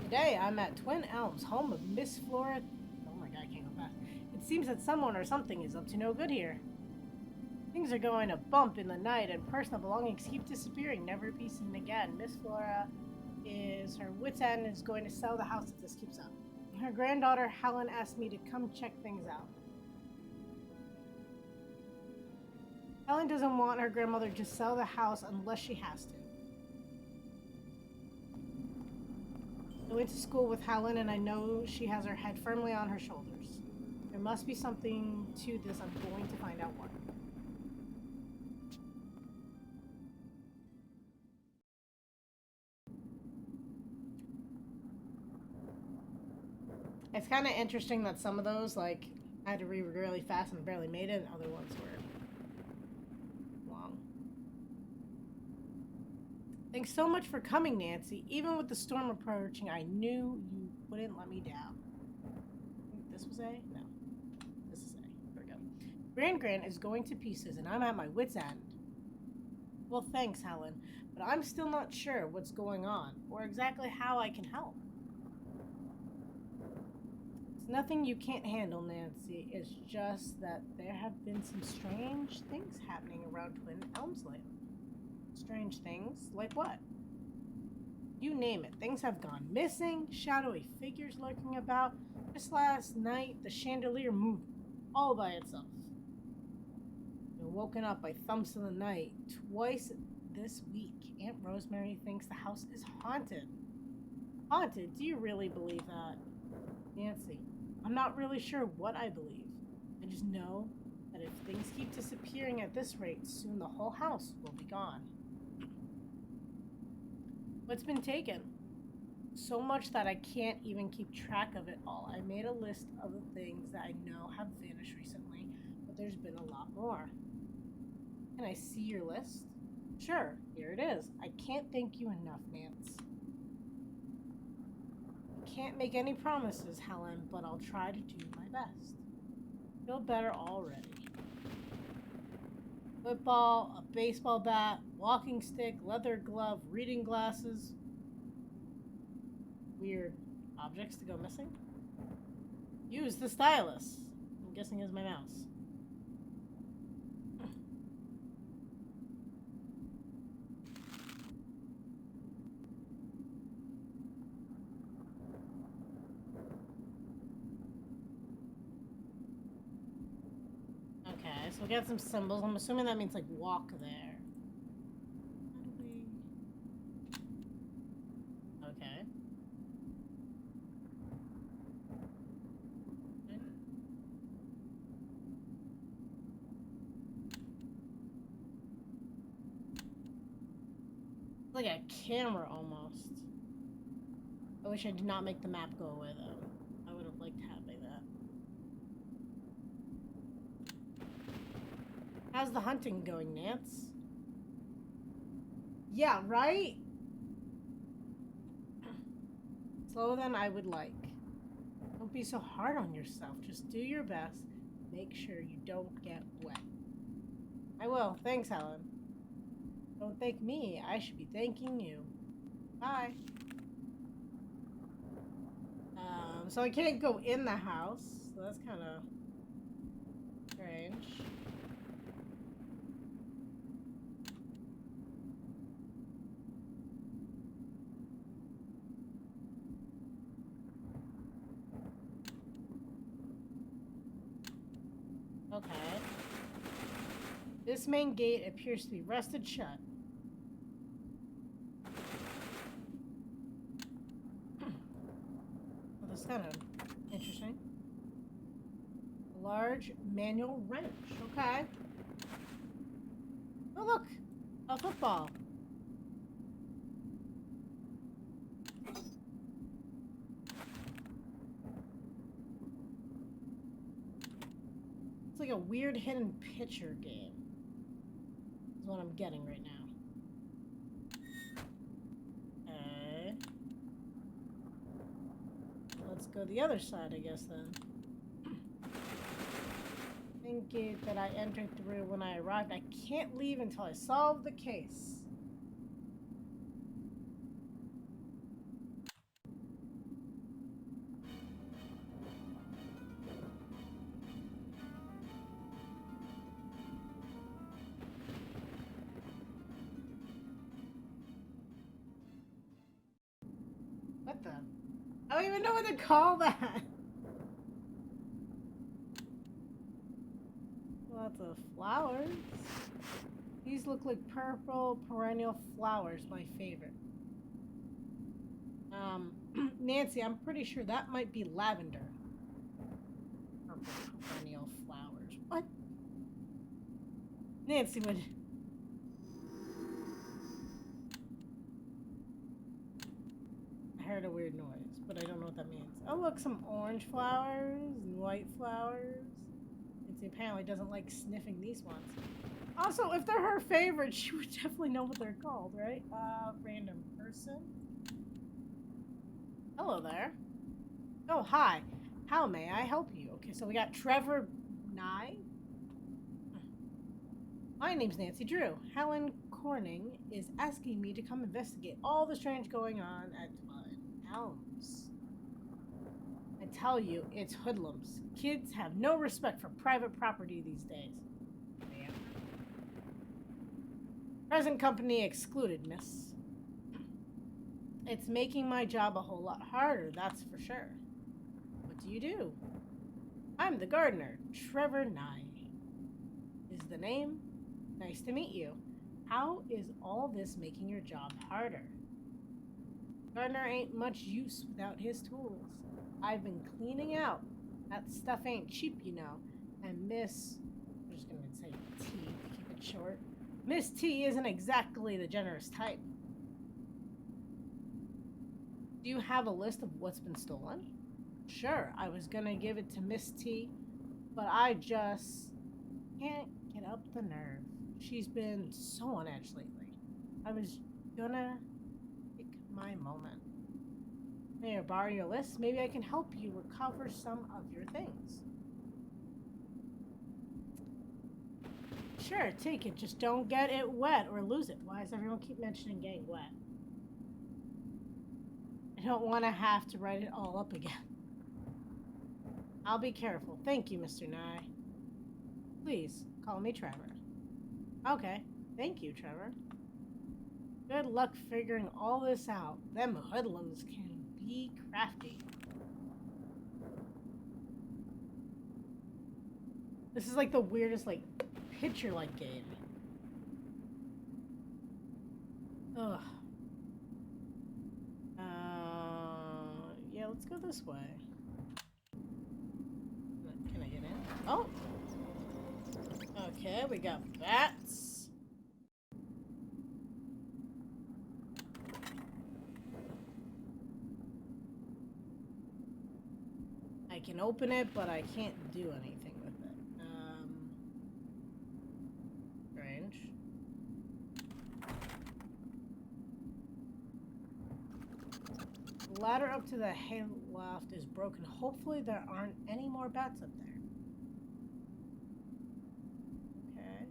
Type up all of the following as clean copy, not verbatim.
Today I'm at Twin Elms, home of Miss Flora. Oh my god, I can't go fast. It seems that someone or something is up to no good here. Things are going a bump in the night, and personal belongings keep disappearing, never to be seen again. Miss Flora is her wits' end and is going to sell the house if this keeps up. Her granddaughter Helen asked me to come check things out. Helen doesn't want her grandmother to sell the house unless she has to. I went to school with Helen, and I know she has her head firmly on her shoulders. There must be something to this. I'm going to find out what. It's kind of interesting that some of those, like, I had to read really fast and barely made it, and other ones were long. Thanks so much for coming, Nancy. Even with the storm approaching, I knew you wouldn't let me down. I think this was A? No. This is A. There we go. Gran is going to pieces, and I'm at my wit's end. Well, thanks, Helen, but I'm still not sure what's going on, or exactly how I can help. It's nothing you can't handle, Nancy. It's just that there have been some strange things happening around Twin Elms lately. Strange things? Like what? You name it. Things have gone missing, shadowy figures lurking about. Just last night, the chandelier moved all by itself. Been woken up by thumps in the night twice this week. Aunt Rosemary thinks the house is haunted. Haunted? Do you really believe that? Nancy, I'm not really sure what I believe. I just know that if things keep disappearing at this rate, soon the whole house will be gone. What's been taken? So much that I can't even keep track of it all. I made a list of the things that I know have vanished recently, but there's been a lot more. Can I see your list? Sure, here it is. I can't thank you enough, Nance. Can't make any promises, Helen, but I'll try to do my best. Feel better already. Football, a baseball bat, walking stick, leather glove, reading glasses. Weird objects to go missing. Use the stylus. I'm guessing is my mouse. Okay, so we got some symbols. I'm assuming that means like walk there. How do we... Okay. It's like a camera almost. I wish I did not make the map go away though. I would have liked having that. How's the hunting going, Nance? Yeah, right? Slower than I would like. Don't be so hard on yourself. Just do your best. Make sure you don't get wet. I will. Thanks, Helen. Don't thank me. I should be thanking you. Bye. So I can't go in the house. So that's kind of strange. Okay. This main gate appears to be rusted shut. Well, that's kind of interesting. A large manual wrench. Okay. Oh, look! A football. It's like a weird hidden picture game. Is what I'm getting right now. Okay. Let's go the other side, I guess, then. Main gate that I entered through when I arrived. I can't leave until I solve the case. I don't even know what to call that. Lots of flowers. These look like purple perennial flowers, my favorite. Nancy, I'm pretty sure that might be lavender. Purple perennial flowers. What? Nancy would... I heard a weird noise, but I don't know what that means. Oh, look, some orange flowers and white flowers. Nancy apparently doesn't like sniffing these ones. Also, if they're her favorite, she would definitely know what they're called, right? Random person. Hello there. Oh, hi. How may I help you? Okay, so we got Trevor Nye. My name's Nancy Drew. Helen Corning is asking me to come investigate all the strange going on at Twin Elms. I tell you, it's hoodlums. Kids have no respect for private property these days. Damn. Present company excluded, miss. It's making my job a whole lot harder, that's for sure. What do you do? I'm the gardener, Trevor Nye. Is the name? Nice to meet you. How is all this making your job harder? Gardener ain't much use without his tools. I've been cleaning out. That stuff ain't cheap, you know. And Miss... I'm just gonna say T to keep it short. Miss T isn't exactly the generous type. Do you have a list of what's been stolen? Sure, I was gonna give it to Miss T, but I just can't get up the nerve. She's been so on edge lately. I was gonna pick my moment. May I borrow your list? Maybe I can help you recover some of your things. Sure, take it. Just don't get it wet or lose it. Why does everyone keep mentioning getting wet? I don't want to have to write it all up again. I'll be careful. Thank you, Mr. Nye. Please, call me Trevor. Okay. Thank you, Trevor. Good luck figuring all this out. Them hoodlums can be crafty. This is like the weirdest, like, picture-like game. Ugh. Yeah, let's go this way. Can I get in? Oh! Okay, we got bats. I can open it, but I can't do anything with it. Strange. The ladder up to the hay loft is broken. Hopefully there aren't any more bats up there. Okay.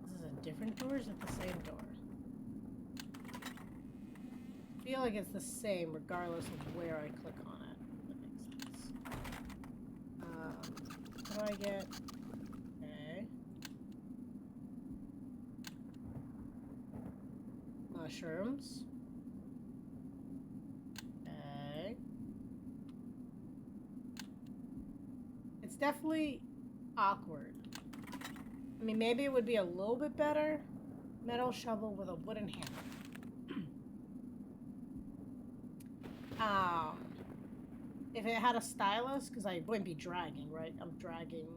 This is a different door, or is it the same door? I feel like it's the same regardless of where I click on it. That makes sense. What do I get? Okay. Mushrooms. Okay. It's definitely awkward. I mean, maybe it would be a little bit better. Metal shovel with a wooden handle. If it had a stylus, because I wouldn't be dragging, right? I'm dragging.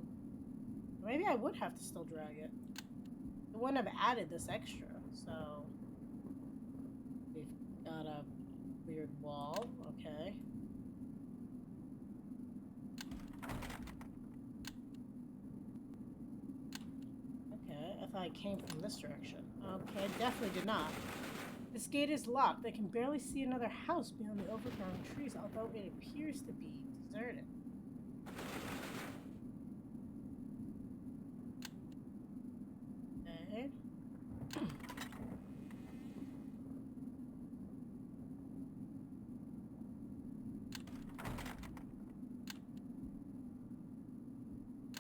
Maybe I would have to still drag it. It wouldn't have added this extra, so. We've got a weird wall, okay. Okay, I thought I came from this direction. Okay, definitely did not. This gate is locked. I can barely see another house beyond the overgrown trees, although it appears to be deserted. Okay.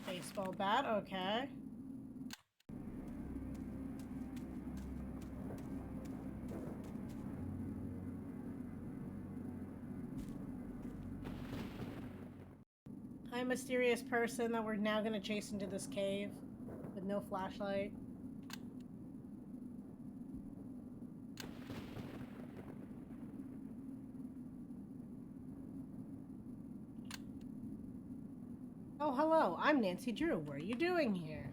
Baseball bat, okay. Hi, mysterious person that we're now gonna chase into this cave with no flashlight. Oh, hello. I'm Nancy Drew. What are you doing here?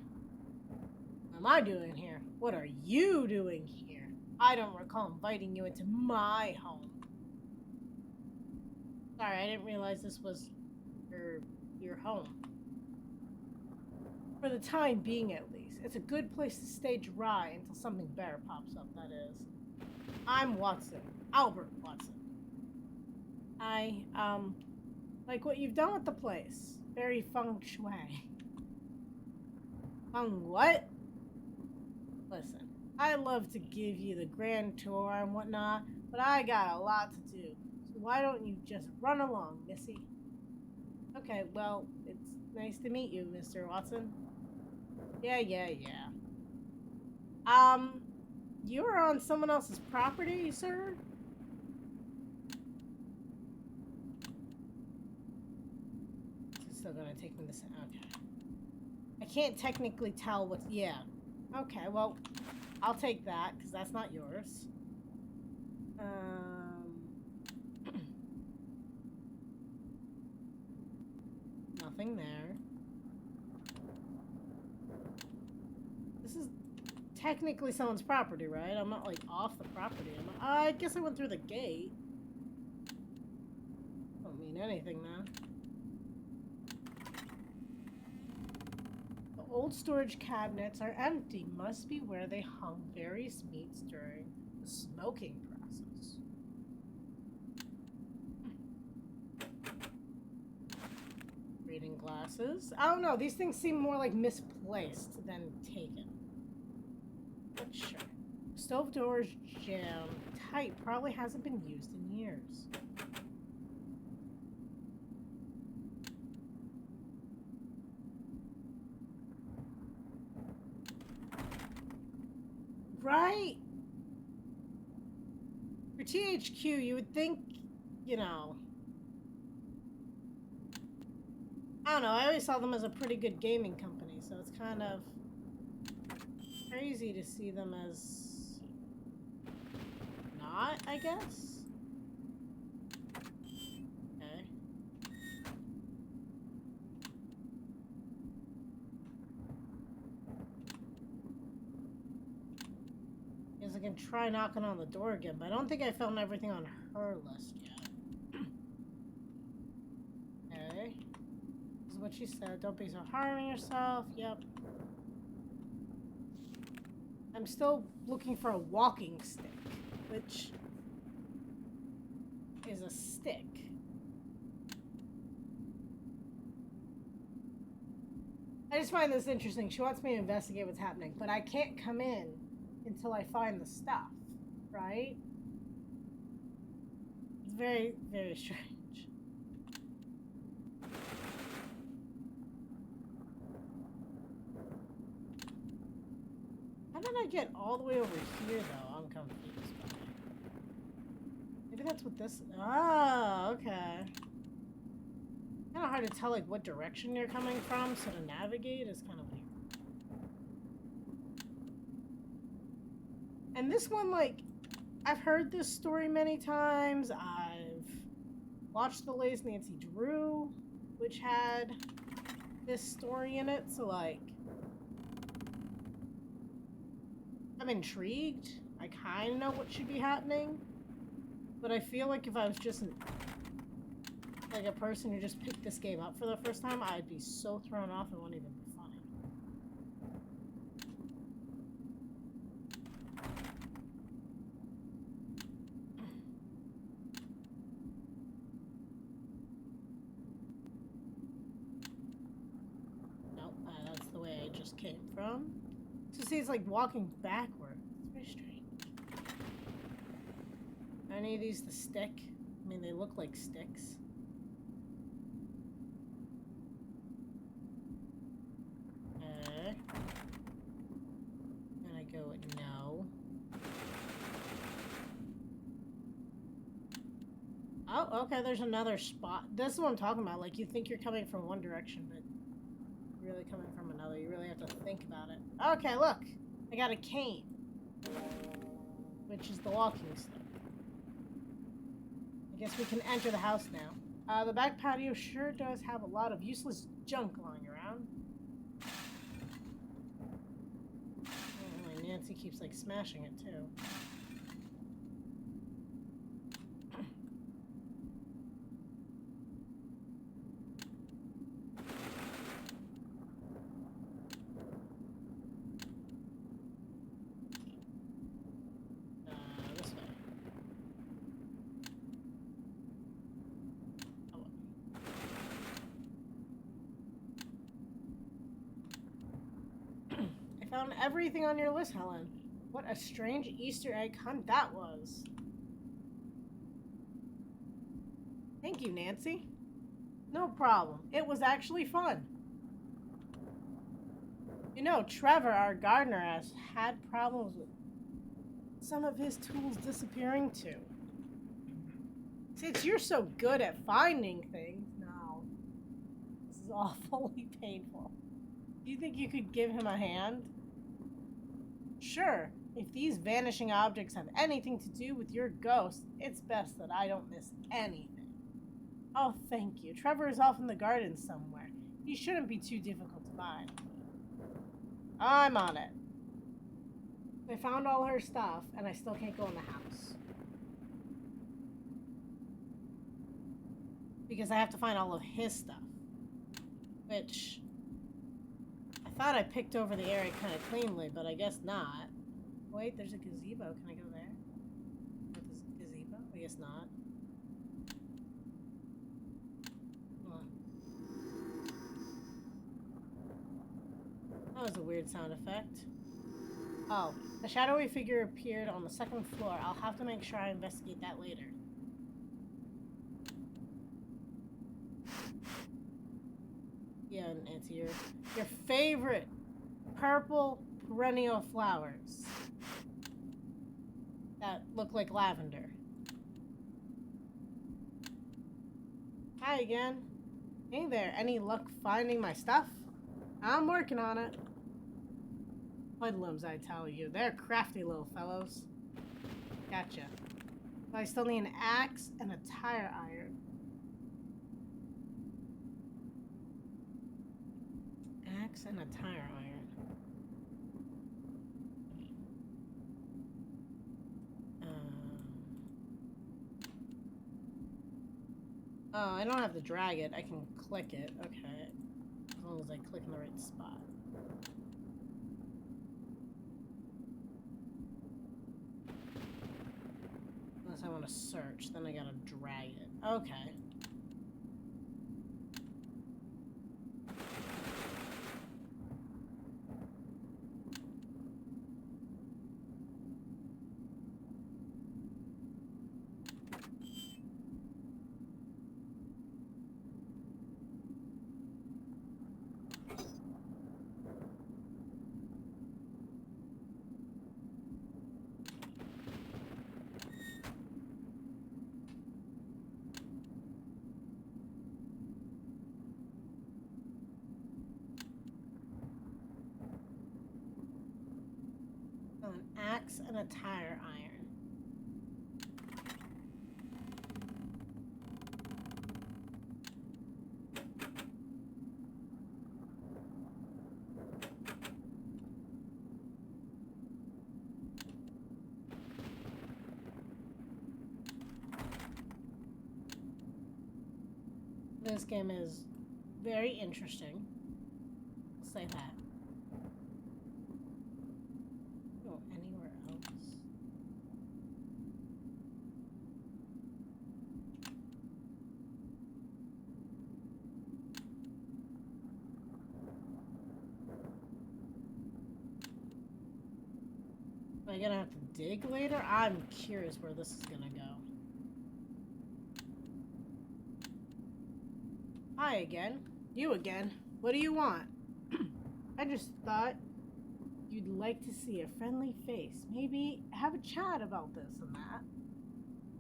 What am I doing here? What are you doing here? I don't recall inviting you into my home. Sorry, I didn't realize this was your home. For the time being, at least. It's a good place to stay dry until something better pops up, that is. I'm Watson. Albert Watson. I, like what you've done with the place. Very feng shui. Feng what? Listen, I love to give you the grand tour and whatnot, but I got a lot to do. So why don't you just run along, Missy? Okay, well, it's nice to meet you, Mr. Watson. Yeah. You are on someone else's property, sir? It's still gonna take me this. Okay. I can't technically tell what's. Yeah. Okay, well, I'll take that, because that's not yours. Nothing there. This is technically someone's property, right? I'm not, like, off the property. I guess I went through the gate. Don't mean anything, though. The old storage cabinets are empty. Must be where they hung various meats during the smoking process. Reading glasses. I don't know. These things seem more like misplaced than taken. But sure. Stove doors jammed tight. Probably hasn't been used in years. Right? For THQ, you would think, you know... I don't know, I always saw them as a pretty good gaming company, so it's kind of crazy to see them as not, I guess? Okay. Guess I can try knocking on the door again, but I don't think I found everything on her list yet. Okay. This is what she said. Don't be so hard on yourself. Yep. I'm still looking for a walking stick, which is a stick. I just find this interesting. She wants me to investigate what's happening, but I can't come in until I find the stuff, right? It's very, very strange. How did I get all the way over here, though? I'm confused by it. Maybe that's what this... Oh, okay. Kind of hard to tell, like, what direction you're coming from, so to navigate is kind of weird. And this one, like, I've heard this story many times. I've watched The latest Nancy Drew, which had this story in it, so, like, I'm intrigued. I kind of know what should be happening. But I feel like if I was just like a person who just picked this game up for the first time, I'd be so thrown off it wouldn't even be funny. Nope, that's the way I just came from. So see, it's like walking backward. It's very strange. Are any of these the stick? I mean, they look like sticks. Okay. And I go with no. Oh, Oh, okay, there's another spot. This is what I'm talking about. Like, you think you're coming from one direction, but you're really coming from another. You really have to think about it. Okay, look. I got a cane. Which is the walking stick. I guess we can enter the house now. The back patio sure does have a lot of useless junk lying around. Apparently Nancy keeps, like, smashing it, too. This way. Oh, I found everything on your list, Helen. What a strange Easter egg hunt that was. Thank you, Nancy. No problem. It was actually fun. You know, Trevor, our gardener, has had problems with some of his tools disappearing too. Since you're so good at finding things, no. This is awfully painful. Do you think you could give him a hand? Sure. If these vanishing objects have anything to do with your ghost, it's best that I don't miss anything. Oh, thank you. Trevor is off in the garden somewhere. He shouldn't be too difficult to find. I'm on it. I found all her stuff, and I still can't go in the house. Because I have to find all of his stuff. Which, I thought I picked over the area kind of cleanly, but I guess not. Wait, there's a gazebo. Can I go there? With this gazebo? I guess not. That was a weird sound effect. Oh, a shadowy figure appeared on the second floor. I'll have to make sure I investigate that later. Yeah, Nancy, your favorite purple perennial flowers that look like lavender. Hi again. Hey there, any luck finding my stuff? I'm working on it. Hoodlums, I tell you. They're crafty little fellows. Gotcha. So I still need an axe and a tire iron. Axe and a tire iron. Oh, I don't have to drag it. I can click it. Okay. As long as I click in the right spot. Unless I want to search, then I gotta drag it. Okay. An axe and a tire iron. This game is very interesting. I'll say that. Go anywhere else. Am I gonna have to dig later? I'm curious where this is gonna go. Hi again. You again. What do you want? I just thought you'd like to see a friendly face. Maybe have a chat about this and that.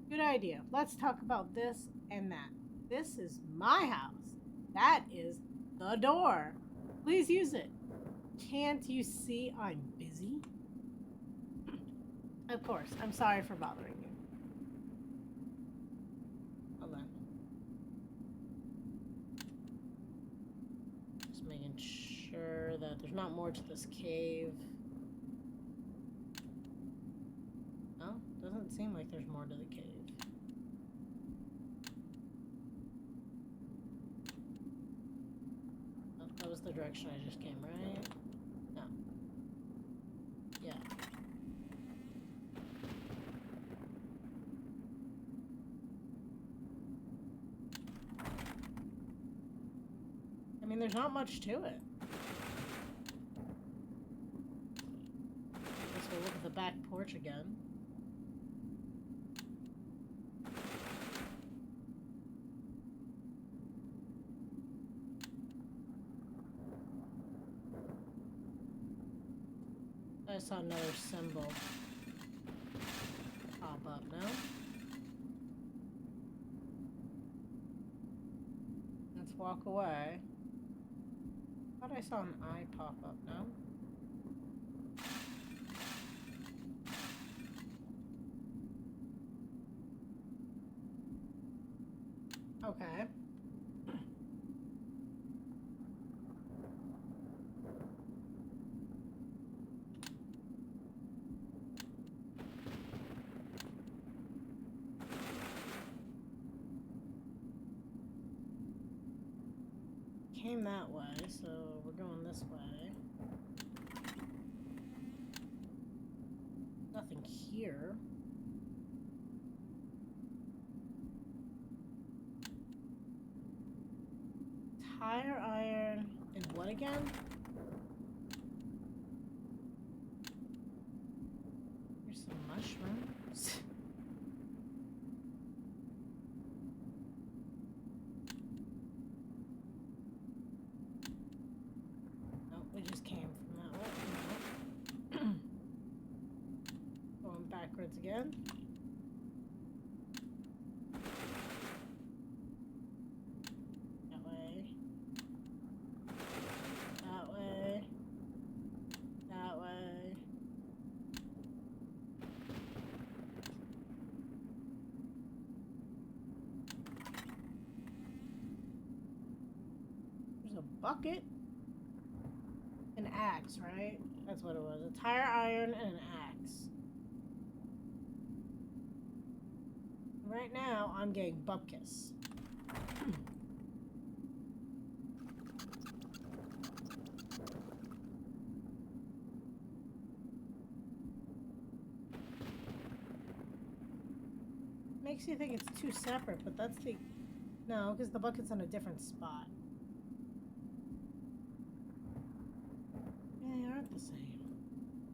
Good idea. Let's talk about this and that. This is my house. That is the door. Please use it. Can't you see I'm busy? Of course. I'm sorry for bothering you. Hold on. Just making sure that there's not more to this cave. No, doesn't seem like there's more to the cave. Oh, that was the direction I just came, right? No. Yeah. I mean, there's not much to it. Guess we'll look at the back porch again. I saw another symbol pop up now. Let's walk away. Thought I saw an eye pop up now. Okay. Came that way, so we're going this way. Nothing here. Tire iron and what again? Here's some mushrooms. Nope, we just came from that way. No. Going backwards again. Bucket, an axe, right? That's what it was. A tire iron and an axe. Right now, I'm getting bupkis. Makes you think it's two separate, but that's the... No, because the bucket's on a different spot. They aren't the same.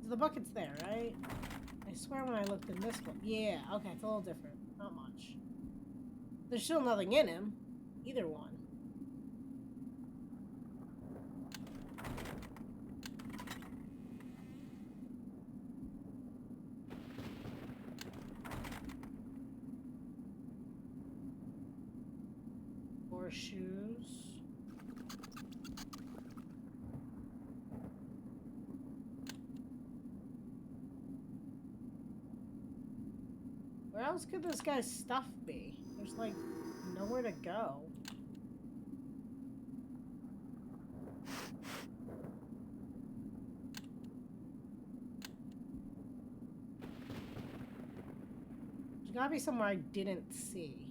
So the bucket's there, right? I swear when I looked in this one. Yeah, okay, it's a little different. Not much. There's still nothing in him. Either one. Horseshoes. Where else could this guy's stuff be? There's like nowhere to go. There's gotta be somewhere I didn't see.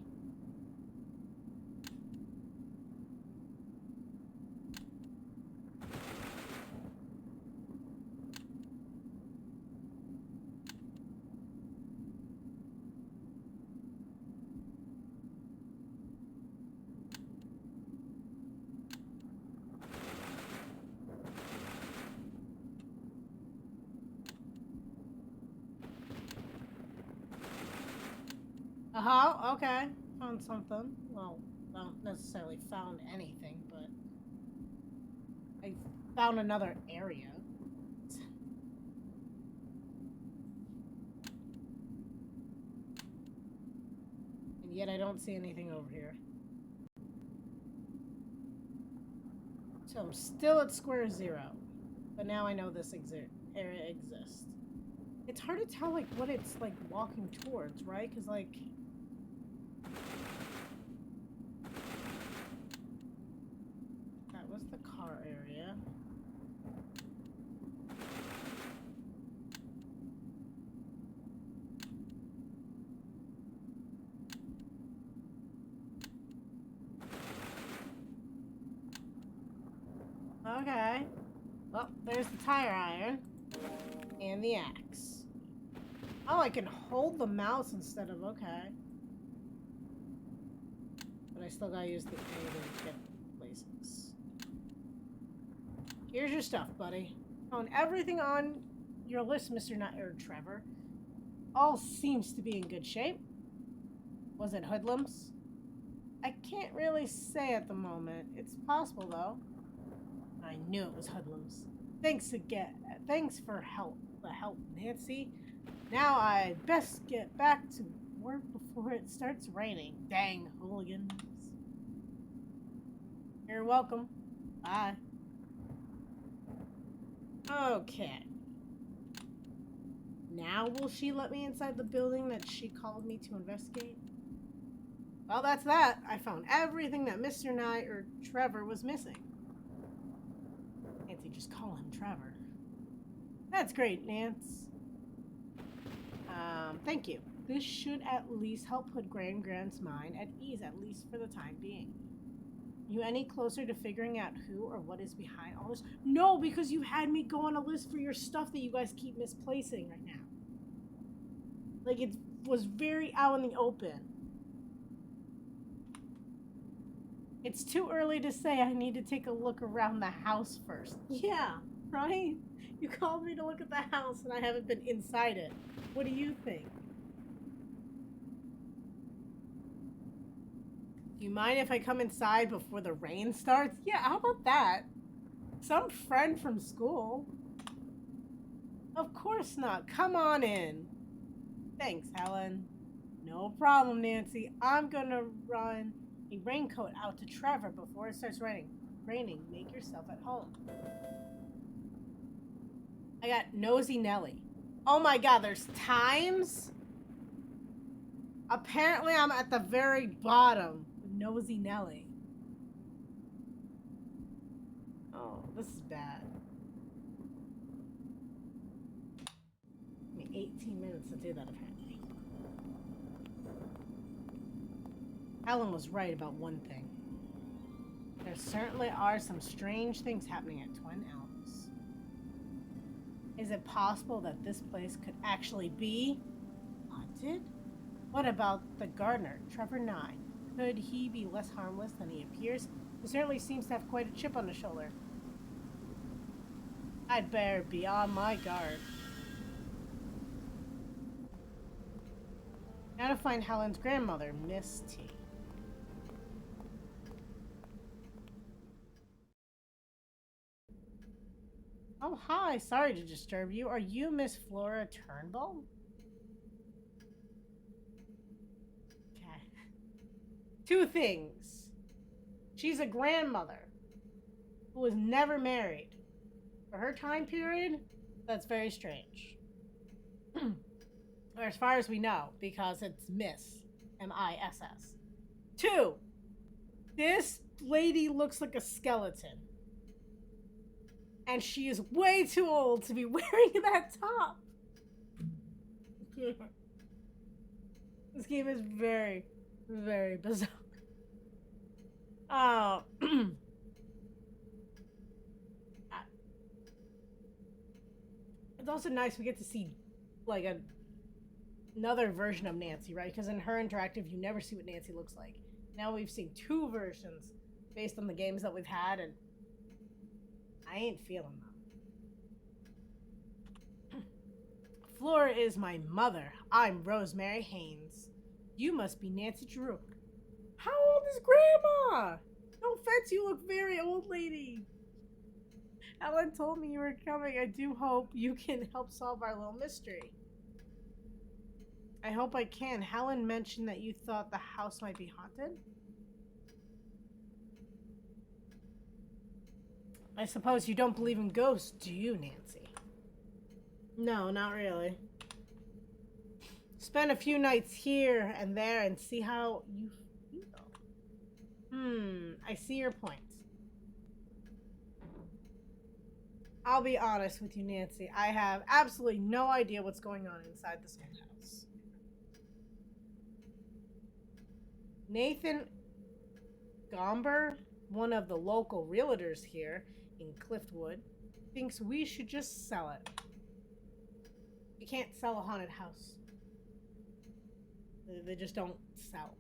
Uh-huh, okay. Found something. Well, not necessarily found anything, but I found another area. And Yet I don't see anything over here. So I'm still at square zero. But now I know this area exists. It's hard to tell, like, what it's, like, walking towards, right? Because, like... that was the car area. Okay. Well, there's the tire iron. And the axe. Oh, I can hold the mouse instead of... okay. But I still gotta use the A to get places. Here's your stuff, buddy. On everything on your list, Mr. Trevor. All seems to be in good shape. Was it hoodlums? I can't really say at the moment. It's possible, though. I knew it was hoodlums. Thanks again. Thanks for the help, Nancy. Now I best get back to work before it starts raining. Dang hooligans. You're welcome. Bye. Okay. Now will she let me inside the building that she called me to investigate? Well, that's that. I found everything that Mr. Trevor was missing. Nancy, just call him Trevor. That's great, Nance. Thank you. This should at least help put Grand's mind at ease, at least for the time being. You any closer to figuring out who or what is behind all this? No, because you had me go on a list for your stuff that you guys keep misplacing right now. Like, it was very out in the open. It's too early to say. I need to take a look around the house first. Yeah, right? You called me to look at the house and I haven't been inside it. What do you think? Do you mind if I come inside before the rain starts? Yeah, how about that? Some friend from school. Of course not. Come on in. Thanks, Helen. No problem, Nancy. I'm gonna run a raincoat out to Trevor before it starts raining. Make yourself at home. I got Nosy Nelly. Oh my god, there's times? Apparently I'm at the very bottom with Nosy Nelly. Oh, this is bad. Give me 18 minutes to do that, apparently. Alan was right about one thing. There certainly are some strange things happening at Twin Elms. Is it possible that this place could actually be haunted? What about the gardener, Trevor 9? Could he be less harmless than he appears? He certainly seems to have quite a chip on his shoulder. I'd better be on my guard. Now to find Helen's grandmother, Miss T. Oh, hi. Sorry to disturb you. Are you Miss Flora Turnbull? Okay. Two things. She's a grandmother who was never married. For her time period, that's very strange. Or as far as we know, because it's Miss. M-I-S-S. Two, this lady looks like a skeleton. And she is way too old to be wearing that top. This game is very, very bizarre. It's also nice we get to see, like, another version of Nancy, right? Because in her interactive, you never see what Nancy looks like. Now we've seen two versions based on the games that we've had, and I ain't feeling them. Flora is my mother. I'm Rosemary Haynes. You must be Nancy Drew. How old is Grandma? No offense, you look very old, lady. Ellen told me you were coming. I do hope you can help solve our little mystery. I hope I can. Helen mentioned that you thought the house might be haunted. I suppose you don't believe in ghosts, do you, Nancy? No, not really. Spend a few nights here and there and see how you feel. I see your point. I'll be honest with you, Nancy. I have absolutely no idea what's going on inside this old house. Nathan Gomber, one of the local realtors here in Cliftwood, thinks we should just sell it. You can't sell a haunted house. They just don't sell.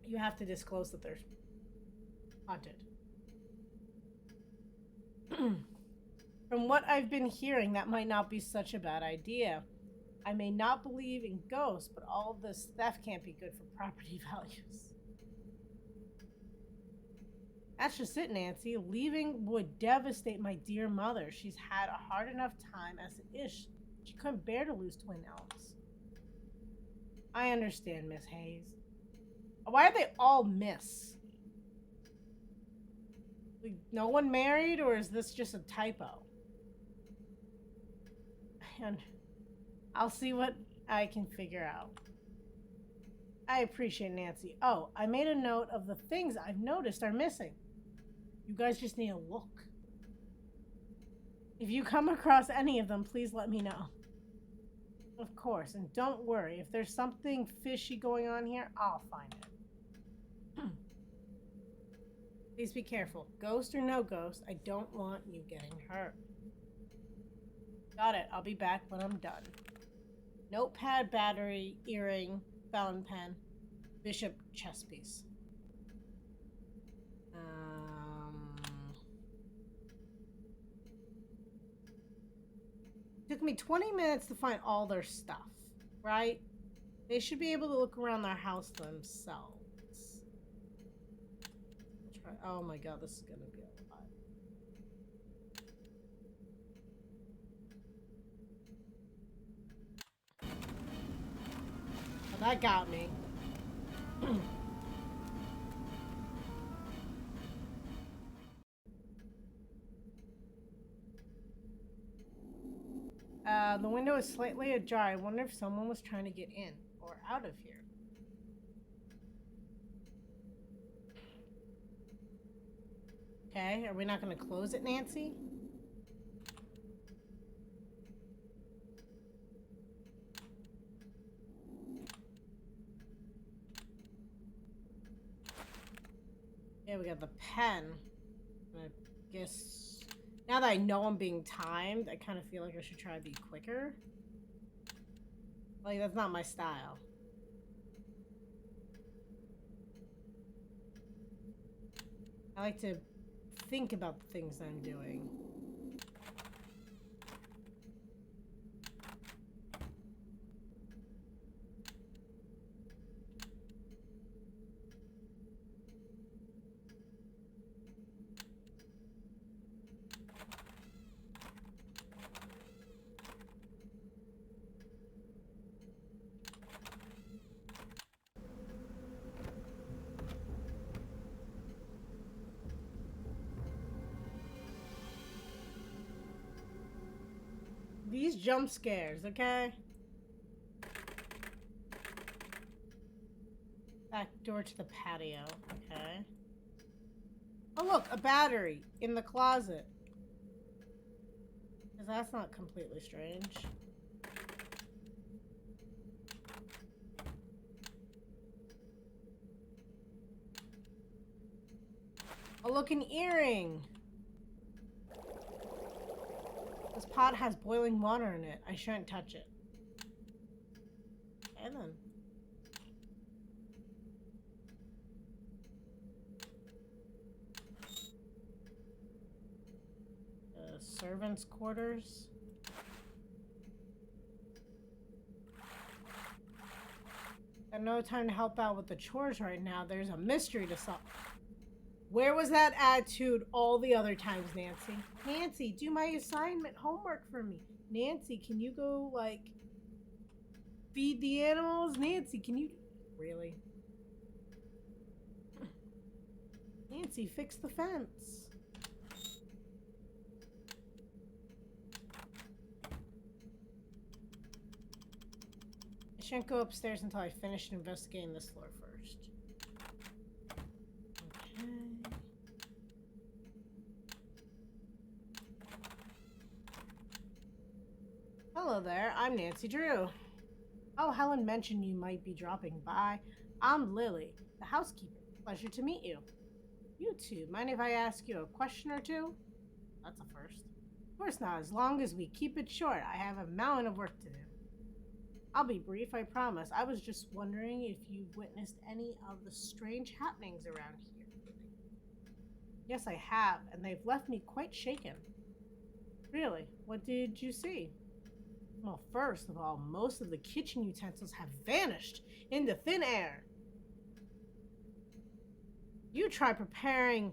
You have to disclose that they're haunted. From what I've been hearing, that might not be such a bad idea. I may not believe in ghosts, but all of this theft can't be good for property values. That's just it, Nancy. Leaving would devastate my dear mother. She's had a hard enough time as it is. She couldn't bear to lose Twin Elms. I understand, Miss Hayes. Why are they all Miss? Like, no one married, or is this just a typo? And I'll see what I can figure out. I appreciate Nancy. Oh, I made a note of the things I've noticed are missing. You guys just need to look. If you come across any of them, please let me know. Of course, and don't worry. If there's something fishy going on here, I'll find it. Please be careful. Ghost or no ghost, I don't want you getting hurt. Got it. I'll be back when I'm done. Notepad, battery, earring, fountain pen, bishop, chess piece. Took me 20 minutes to find all their stuff, right? They should be able to look around their house themselves. Oh my god, this is gonna be a lot. Well, that got me. The window is slightly ajar. I wonder if someone was trying to get in or out of here. Okay, are we not going to close it, Nancy? Yeah, we got the pen. I guess now that I know I'm being timed, I kind of feel like I should try to be quicker. Like, that's not my style. I like to think about the things I'm doing. These jump scares, okay? Back door to the patio, okay. Oh look, a battery in the closet. Because that's not completely strange. Oh look, an earring. This pot has boiling water in it. I shouldn't touch it. Okay then. Servants' quarters. Got no time to help out with the chores right now. There's a mystery to solve. Where was that attitude all the other times, Nancy? Nancy, do my assignment homework for me. Nancy, can you go, like, feed the animals? Nancy, can you... Really? Nancy, fix the fence. I shouldn't go upstairs until I finish investigating this floor first. Okay. Hello there, I'm Nancy Drew. Oh, Helen mentioned you might be dropping by. I'm Lily, the housekeeper. Pleasure to meet you. You two, mind if I ask you a question or two? That's a first. Of course not, as long as we keep it short. I have a mountain of work to do. I'll be brief, I promise. I was just wondering if you've witnessed any of the strange happenings around here. Yes, I have, and they've left me quite shaken. Really? What did you see? Well, first of all, most of the kitchen utensils have vanished into thin air. You try preparing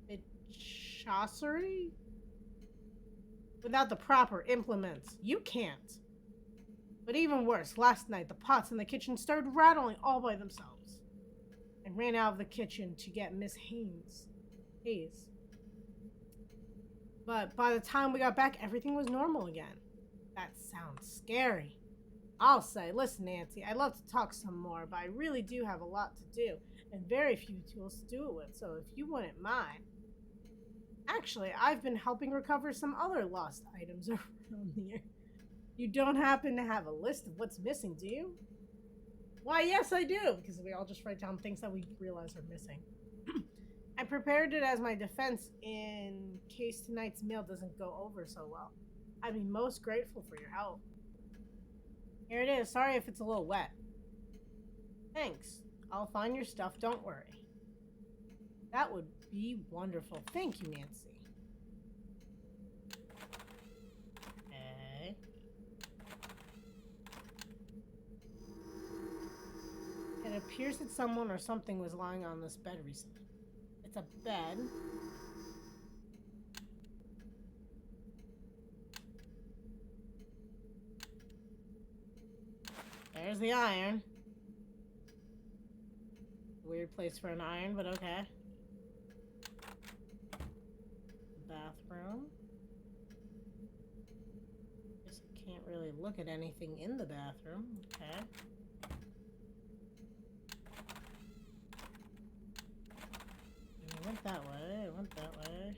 a chasserie without the proper implements. You can't. But even worse, last night the pots in the kitchen started rattling all by themselves. I ran out of the kitchen to get Miss Hayes. But by the time we got back, everything was normal again. That sounds scary. I'll say, listen, Nancy, I'd love to talk some more, but I really do have a lot to do, and very few tools to do it with, so if you wouldn't mind. Actually, I've been helping recover some other lost items around here. You don't happen to have a list of what's missing, do you? Why, yes, I do, because we all just write down things that we realize are missing. I prepared it as my defense in case tonight's meal doesn't go over so well. I'd be most grateful for your help. Here it is. Sorry if it's a little wet. Thanks. I'll find your stuff, don't worry. That would be wonderful. Thank you, Nancy. Okay. It appears that someone or something was lying on this bed recently. It's a bed. There's the iron. Weird place for an iron, but okay. Bathroom. Guess I can't really look at anything in the bathroom. Okay. I went that way. I went that way.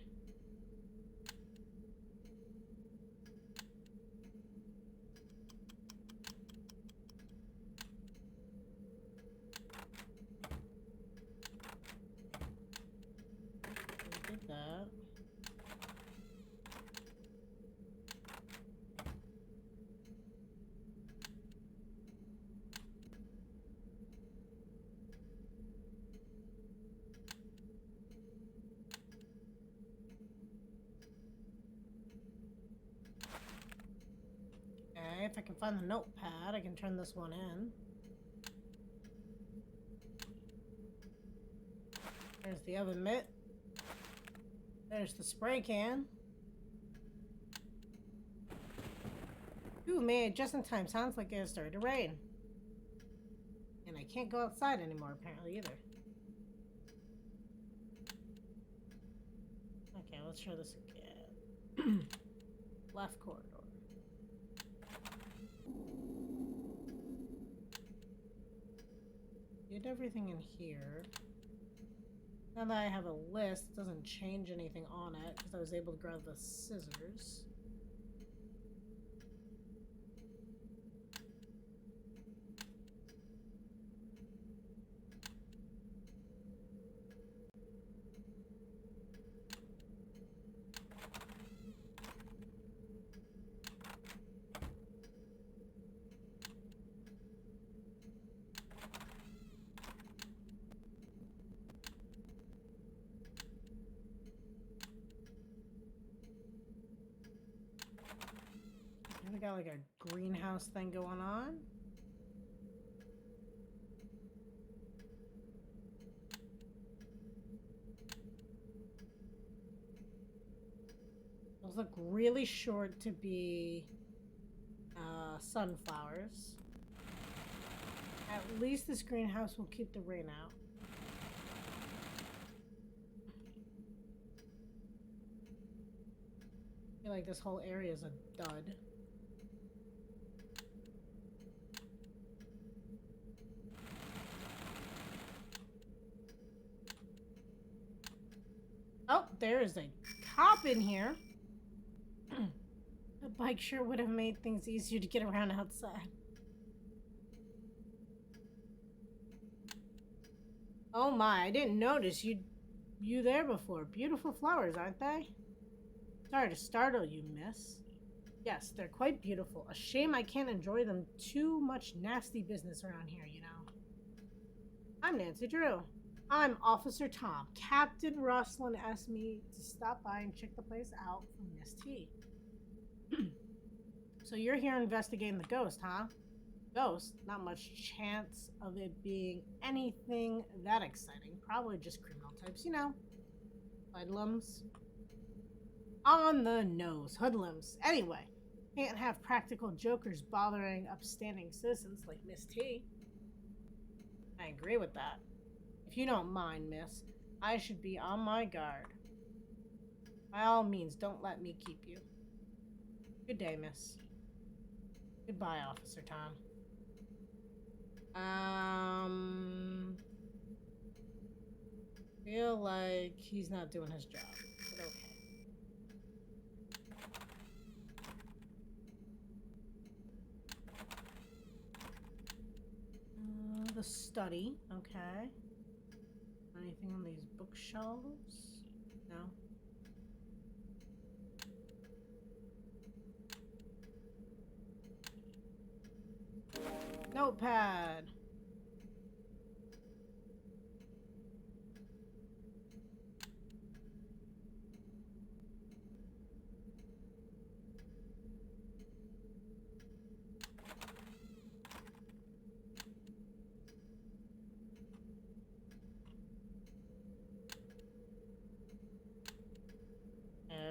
That. Okay, if I can find the notepad, I can turn this one in. There's the oven mitt. There's the spray can. Ooh, man, just in time. Sounds like it started to rain. And I can't go outside anymore, apparently, either. Okay, let's try this again. Left corridor. Did everything in here. Now that I have a list, it doesn't change anything on it because I was able to grab the scissors. We got like a greenhouse thing going on. Those look really short to be sunflowers. At least this greenhouse will keep the rain out. I feel like this whole area is a dud. Oh, there is a cop in here. A bike sure would have made things easier to get around outside. Oh my, I didn't notice you there before. Beautiful flowers, aren't they? Sorry to startle you, miss. Yes, they're quite beautiful. A shame I can't enjoy them. Too much nasty business around here, you know. I'm Nancy Drew. I'm Officer Tom. Captain Russlin asked me to stop by and check the place out for Miss T. So you're here investigating the ghost, huh? Ghost? Not much chance of it being anything that exciting. Probably just criminal types, you know. Hoodlums. On the nose. Hoodlums. Anyway, can't have practical jokers bothering upstanding citizens like Miss T. I agree with that. If you don't mind, miss, I should be on my guard. By all means, don't let me keep you. Good day, miss. Goodbye, Officer Tom. Feel like he's not doing his job, but okay. The study, okay. Anything on these bookshelves? No. Notepad.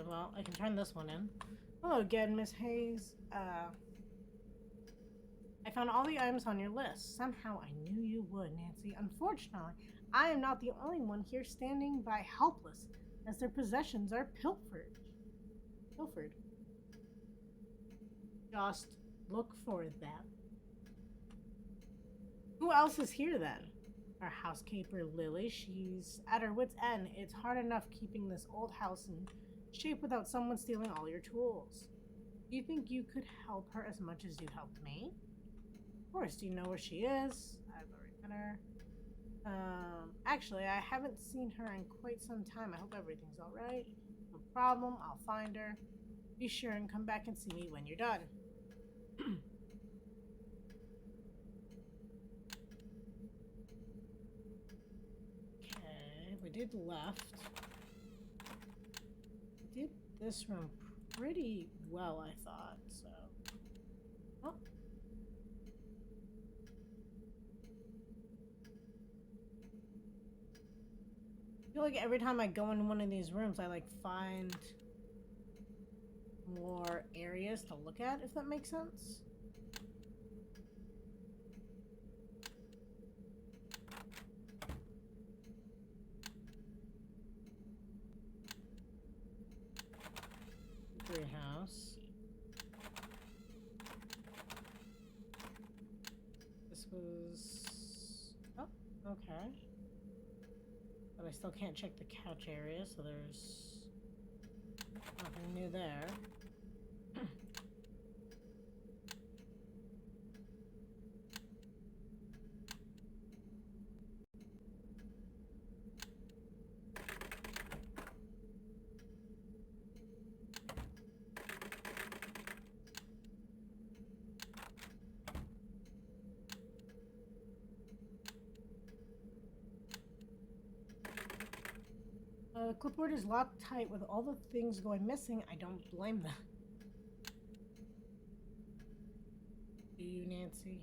Well, I can turn this one in. Hello again, Miss Hayes. I found all the items on your list. Somehow I knew you would, Nancy. Unfortunately, I am not the only one here standing by helpless, as their possessions are pilfered. Just look for them. Who else is here then? Our housekeeper, Lily. She's at her wit's end. It's hard enough keeping this old house in shape without someone stealing all your tools. Do you think you could help her as much as you helped me? Of course. Do you know where she is? I've already met her. Actually, I haven't seen her in quite some time. I hope everything's alright. No problem. I'll find her. Be sure and come back and see me when you're done. Okay, we did left. We did this room pretty well, I thought, so. Oh. I feel like every time I go into one of these rooms, I like find more areas to look at, if that makes sense. Greenhouse. This was... oh, okay. But I still can't check the couch area, so there's nothing new there. The clipboard is locked tight with all the things going missing. I don't blame them. Do you, Nancy?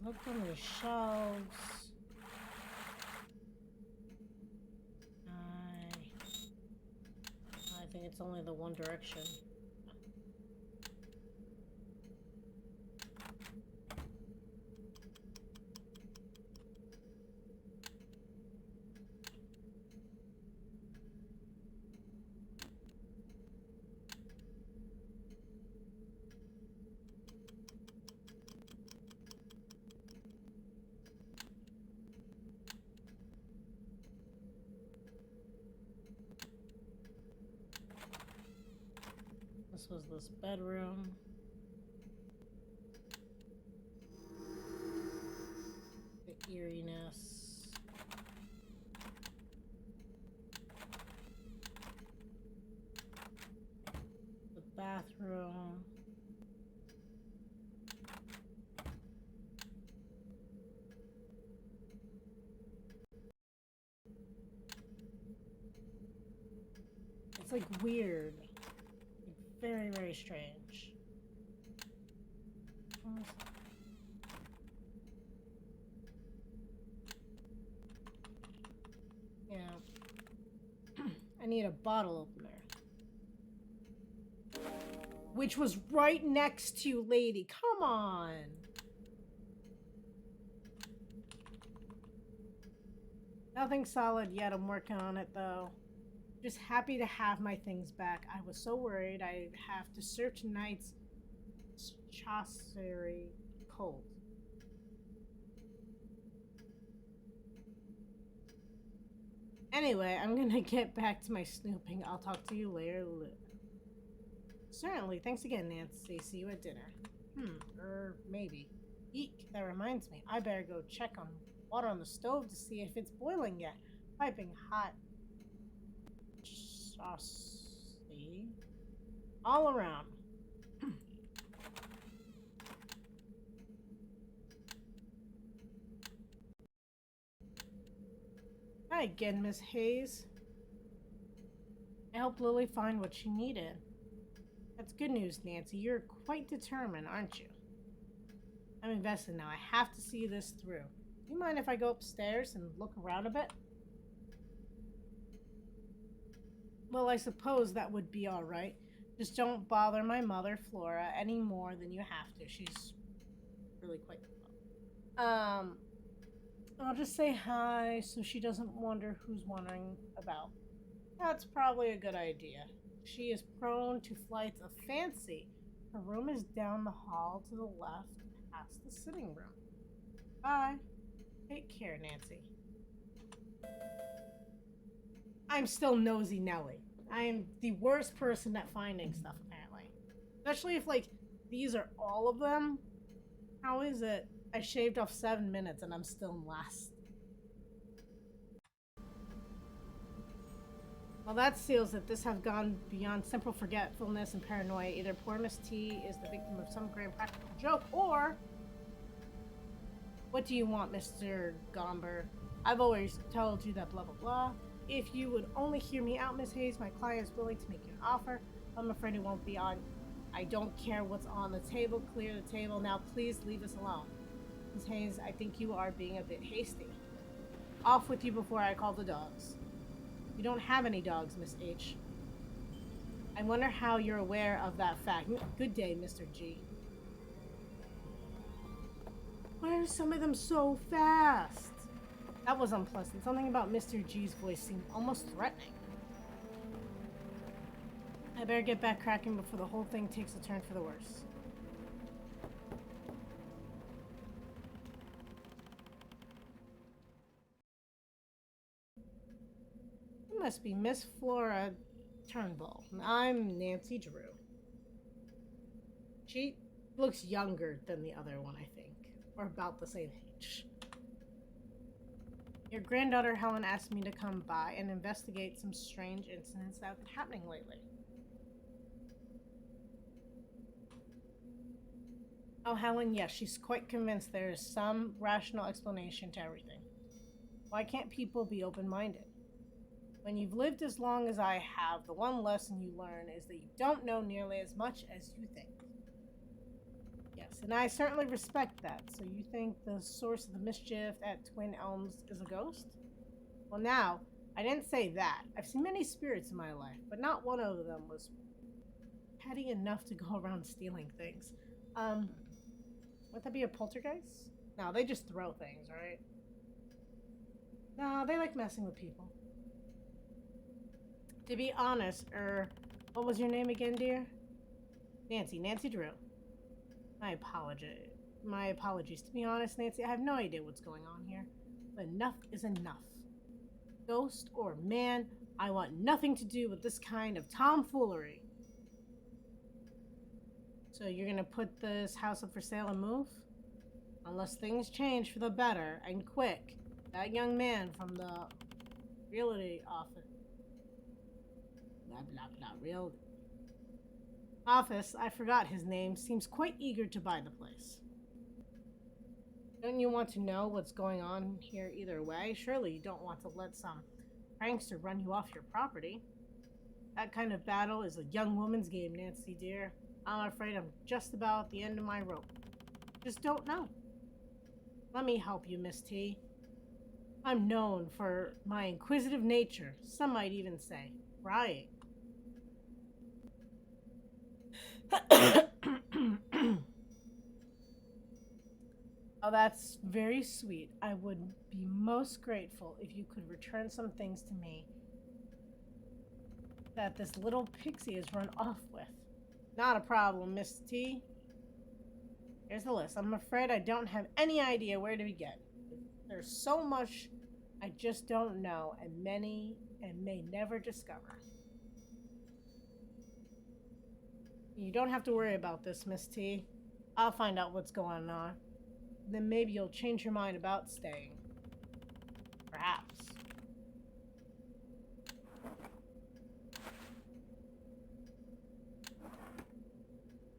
Look on the shelves. I think it's only the one direction. This was this bedroom. The eeriness. The bathroom. It's like weird. Very, very strange. Yeah. I need a bottle opener. Which was right next to Lady. Come on. Nothing solid yet. I'm working on it though. Just happy to have my things back. I was so worried I'd have to search Knight's Chaucery cold. Anyway, I'm gonna get back to my snooping. I'll talk to you later. Certainly. Thanks again, Nancy. See you at dinner. Maybe. Eek, that reminds me. I better go check on water on the stove to see if it's boiling yet. Piping hot. Saucy. All around. Hi again, Miss Hayes. I helped Lily find what she needed. That's good news, Nancy. You're quite determined, aren't you? I'm invested now. I have to see this through. Do you mind if I go upstairs and look around a bit? Well, I suppose that would be alright. Just don't bother my mother, Flora, any more than you have to. She's really quite I'll just say hi so she doesn't wonder who's wondering about. That's probably a good idea. She is prone to flights of fancy. Her room is down the hall to the left, past the sitting room. Bye. Take care, Nancy. I'm still nosy Nelly. I am the worst person at finding stuff, apparently. Especially if, like, these are all of them. How is it I shaved off 7 minutes and I'm still in last? Well, that seals that this have gone beyond simple forgetfulness and paranoia. Either poor Miss T is the victim of some grand practical joke, or... What do you want, Mr. Gomber? I've always told you that blah blah blah. If you would only hear me out, Miss Hayes, my client is willing to make you an offer. I'm afraid it won't be on. I don't care what's on the table. Clear the table. Now, please leave us alone. Miss Hayes, I think you are being a bit hasty. Off with you before I call the dogs. You don't have any dogs, Miss H. I wonder how you're aware of that fact. Good day, Mr. G. Why are some of them so fast? That was unpleasant. Something about Mr. G's voice seemed almost threatening. I better get back cracking before the whole thing takes a turn for the worse. You must be Miss Flora Turnbull. I'm Nancy Drew. She looks younger than the other one, I think. Or about the same age. Your granddaughter Helen asked me to come by and investigate some strange incidents that have been happening lately. Oh, Helen, yes, she's quite convinced there is some rational explanation to everything. Why can't people be open-minded? When you've lived as long as I have, the one lesson you learn is that you don't know nearly as much as you think. Yes, nice, and I certainly respect that. So you think the source of the mischief at Twin Elms is a ghost? Well, now, I didn't say that. I've seen many spirits in my life, but not one of them was petty enough to go around stealing things. Would that be a poltergeist? No, they just throw things, right? No, they like messing with people. To be honest, what was your name again, dear? Nancy Drew. My apologies. To be honest, Nancy, I have no idea what's going on here. But enough is enough. Ghost or man, I want nothing to do with this kind of tomfoolery. So you're gonna put this house up for sale and move? Unless things change for the better, and quick. That young man from the realty office. Blah, blah, blah, real office, I forgot his name, seems quite eager to buy the place. Don't you want to know what's going on here either way? Surely you don't want to let some prankster run you off your property. That kind of battle is a young woman's game, Nancy dear. I'm afraid I'm just about at the end of my rope. Just don't know. Let me help you, Miss T. I'm known for my inquisitive nature. Some might even say, prying. Oh, that's very sweet. I would be most grateful if you could return some things to me that this little pixie has run off with. Not a problem, Miss T. Here's the list. I'm afraid I don't have any idea where to begin. There's so much I just don't know, and many and may never discover. You don't have to worry about this, Miss T. I'll find out what's going on. Then maybe you'll change your mind about staying. Perhaps.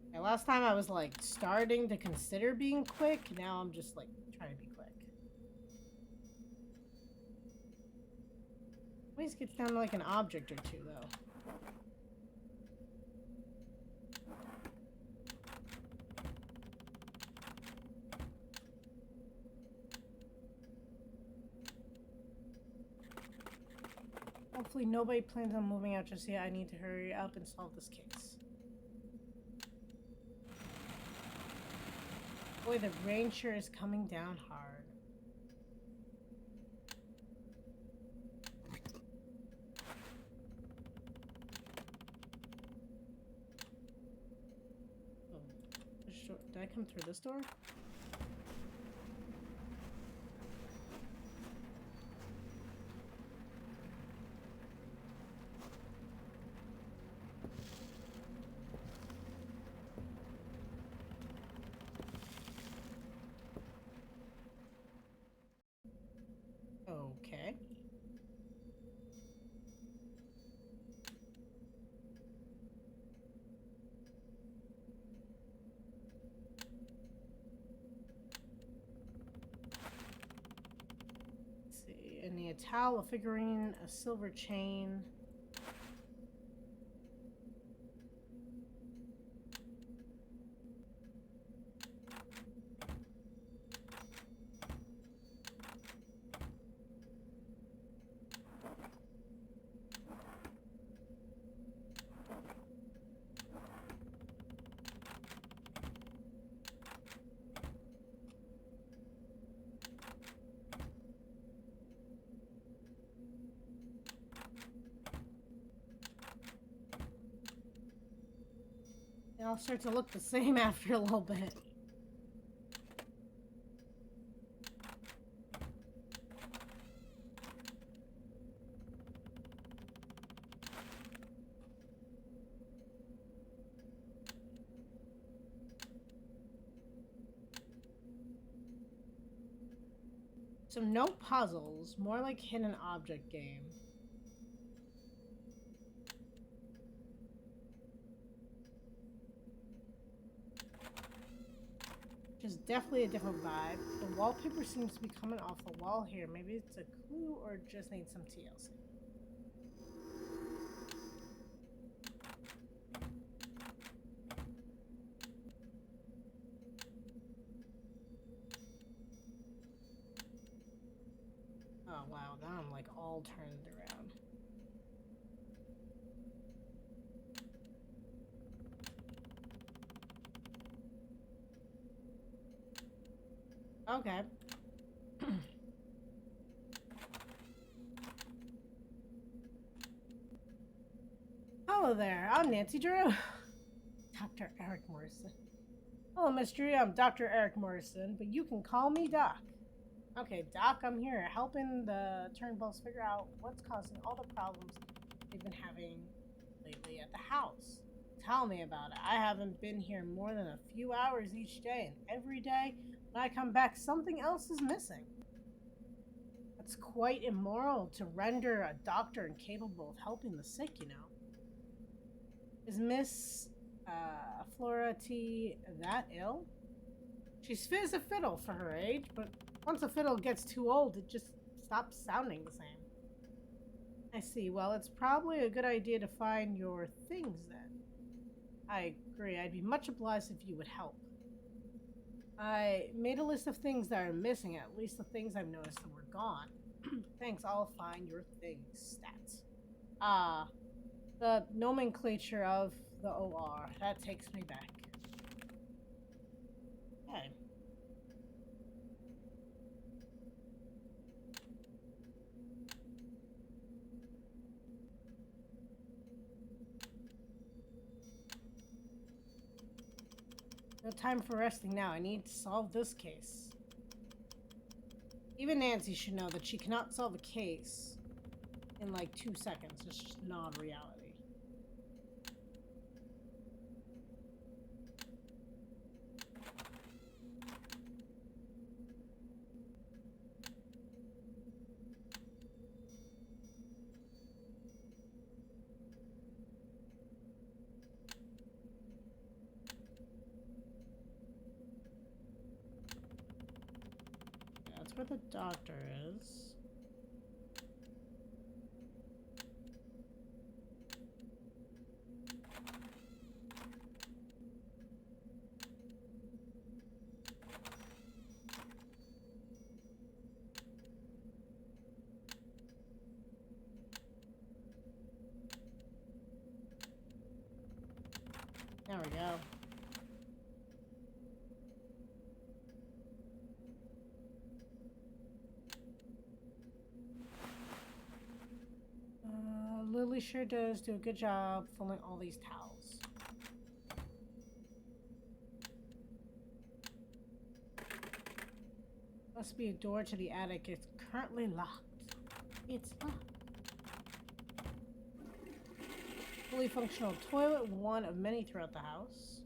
Okay, last time I was like starting to consider being quick. Now I'm just like trying to be quick. Always gets down to like an object or two though. Hopefully nobody plans on moving out just yet. I need to hurry up and solve this case. Boy, the rain sure is coming down hard. Oh, did I come through this door? Okay. Let's see. I need a towel, a figurine, a silver chain. They all start to look the same after a little bit. So no puzzles, more like hidden object game. Which is definitely a different vibe. The wallpaper seems to be coming off the wall here. Maybe it's a clue or just needs some TLC. all turned around. Okay. Hello there, I'm Nancy Drew. Dr. Eric Morrison. Hello, mystery. I'm Dr. Eric Morrison, but you can call me Doc. Okay, Doc, I'm here helping the Turnbulls figure out what's causing all the problems they've been having lately at the house. Tell me about it. I haven't been here more than a few hours each day, and every day when I come back, something else is missing. It's quite immoral to render a doctor incapable of helping the sick, you know. Is Miss Flora T that ill? She's fit as a fiddle for her age, but once a fiddle gets too old, it just stops sounding the same. I see. Well, it's probably a good idea to find your things then. I agree. I'd be much obliged if you would help. I made a list of things that are missing, at least the things I've noticed that were gone. Thanks, I'll find your things. Stats. The nomenclature of the OR. That takes me back. Okay. No time for resting now. I need to solve this case. Even Nancy should know that she cannot solve a case in like 2 seconds. It's just not reality. That's where the doctor is. There we go. Lily sure does do a good job filling all these towels. Must be a door to the attic. It's currently locked. It's locked. Fully functional toilet, one of many throughout the house.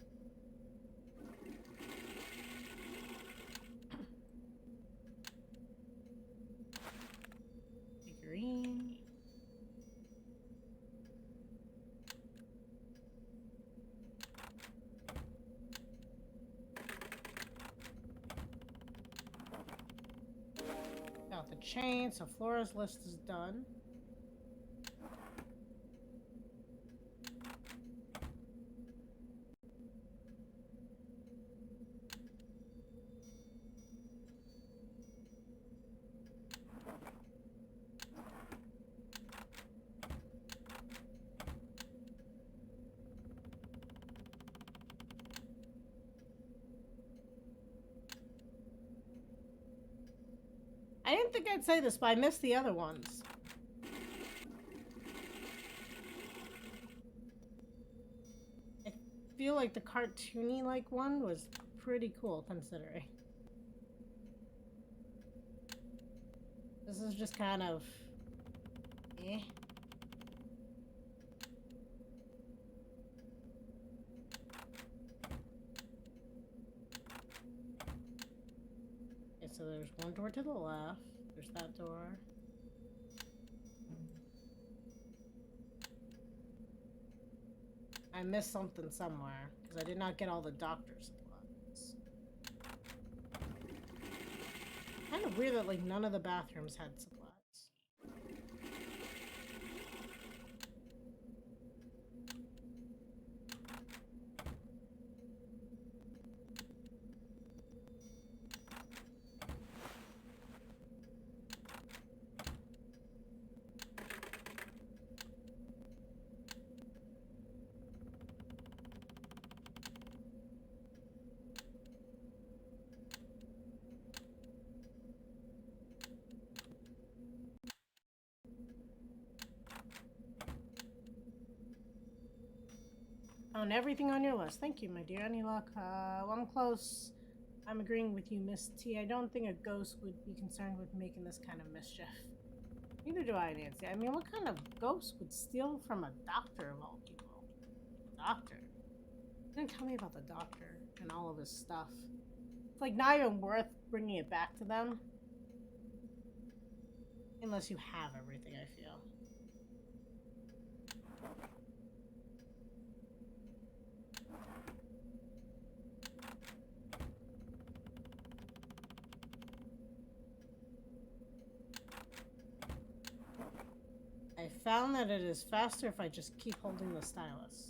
Figurine. Got the chain, so Flora's list is done. I didn't think I'd say this, but I missed the other ones. I feel like the cartoony-like one was pretty cool, considering. This is just kind of... eh. Okay, so there's one door to the left. There's that door. I missed something somewhere, because I did not get all the doctor's supplies. Kind of weird that, like, none of the bathrooms had supplies. On everything on your list. Thank you, my dear. Any luck? Well, I'm close. I'm agreeing with you, Miss T. I don't think a ghost would be concerned with making this kind of mischief. Neither do I, Nancy. I mean, what kind of ghost would steal from a doctor of all people? Doctor? You didn't tell me about the doctor and all of his stuff. It's like not even worth bringing it back to them. Unless you have everything, I feel. I found that it is faster if I just keep holding the stylus.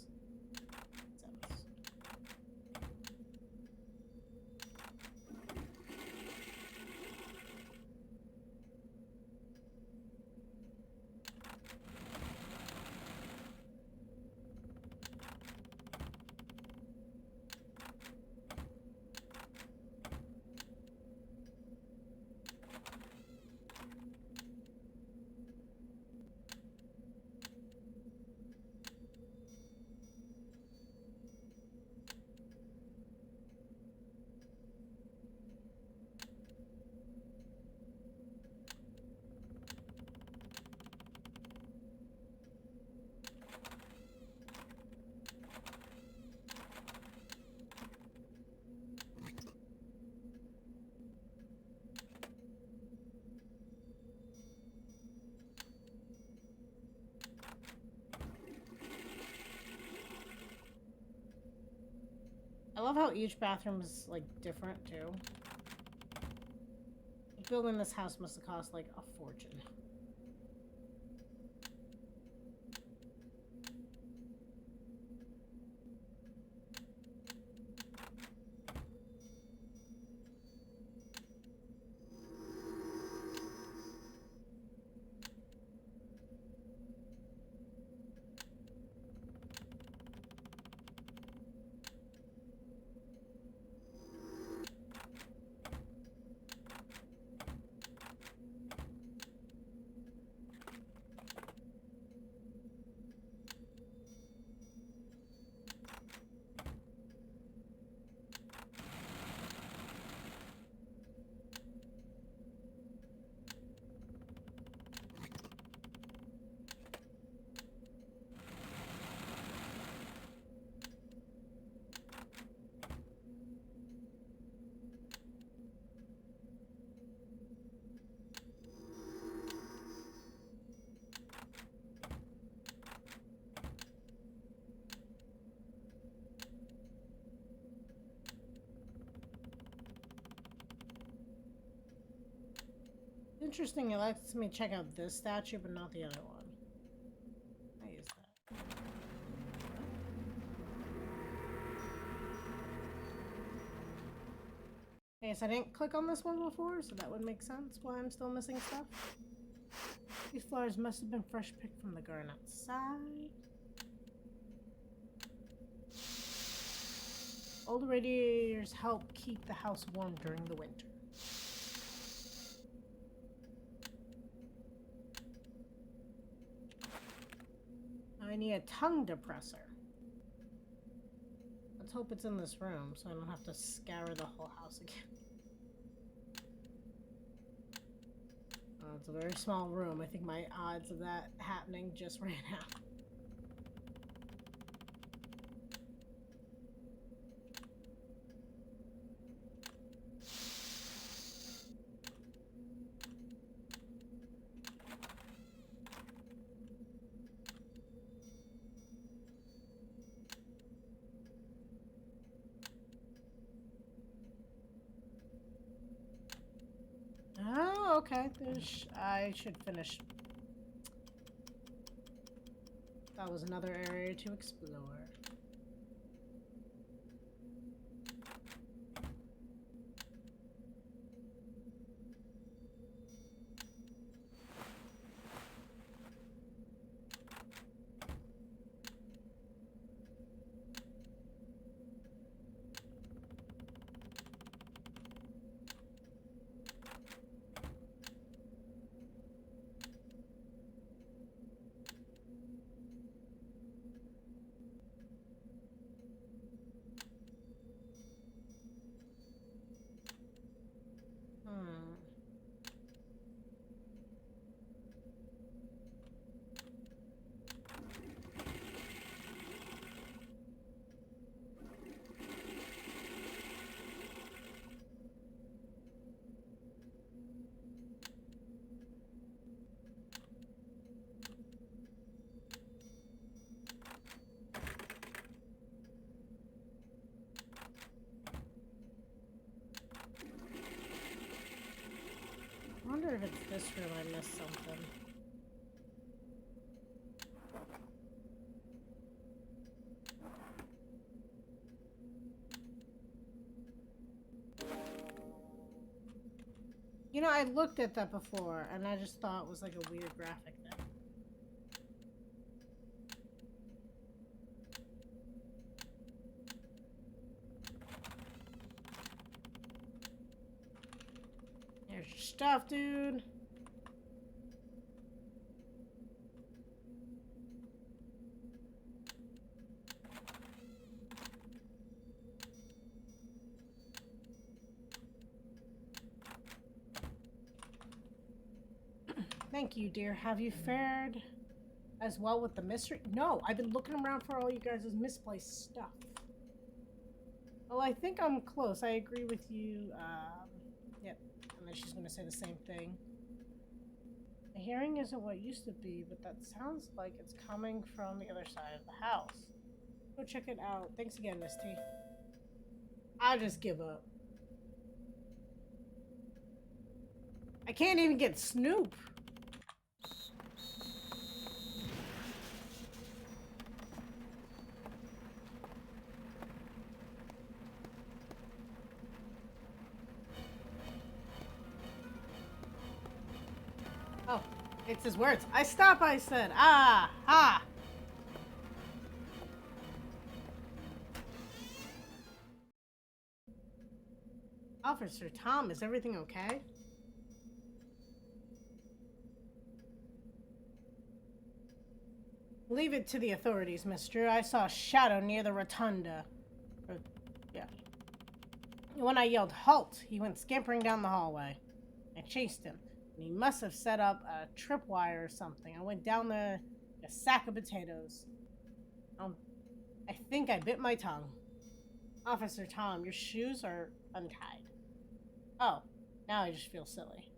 I love how each bathroom is, like, different, too. Building this house must have cost, like, a fortune. Interesting, it lets me check out this statue, but not the other one. I use that. I guess I didn't click on this one before, so that would make sense why I'm still missing stuff. These flowers must have been fresh picked from the garden outside. Old radiators help keep the house warm during the winter. I need a tongue depressor. Let's hope it's in this room so I don't have to scour the whole house again. It's a very small room. I think my odds of that happening just ran out. Oh, okay. I should finish. That was another area to explore. if it's this room I missed something. You know, I looked at that before, and I just thought it was like a weird graphic thing. Here's your stuff, dude. Thank you, dear. Have you fared as well with the mystery? No, I've been looking around for all you guys' misplaced stuff. Well, I think I'm close. I agree with you. Yep. And then she's going to say the same thing. The hearing isn't what it used to be, but that sounds like it's coming from the other side of the house. Go check it out. Thanks again, Miss T. I just give up. I can't even get Snoop. Oh, it's his words. I stop, I said. Ah, ha. Officer Tom, is everything okay? Leave it to the authorities, mister. I saw a shadow near the rotunda. Yeah. When I yelled, halt, he went scampering down the hallway. I chased him. And he must have set up a tripwire or something. I went down there, a sack of potatoes. I think I bit my tongue. Officer Tom, your shoes are untied. Oh, now I just feel silly.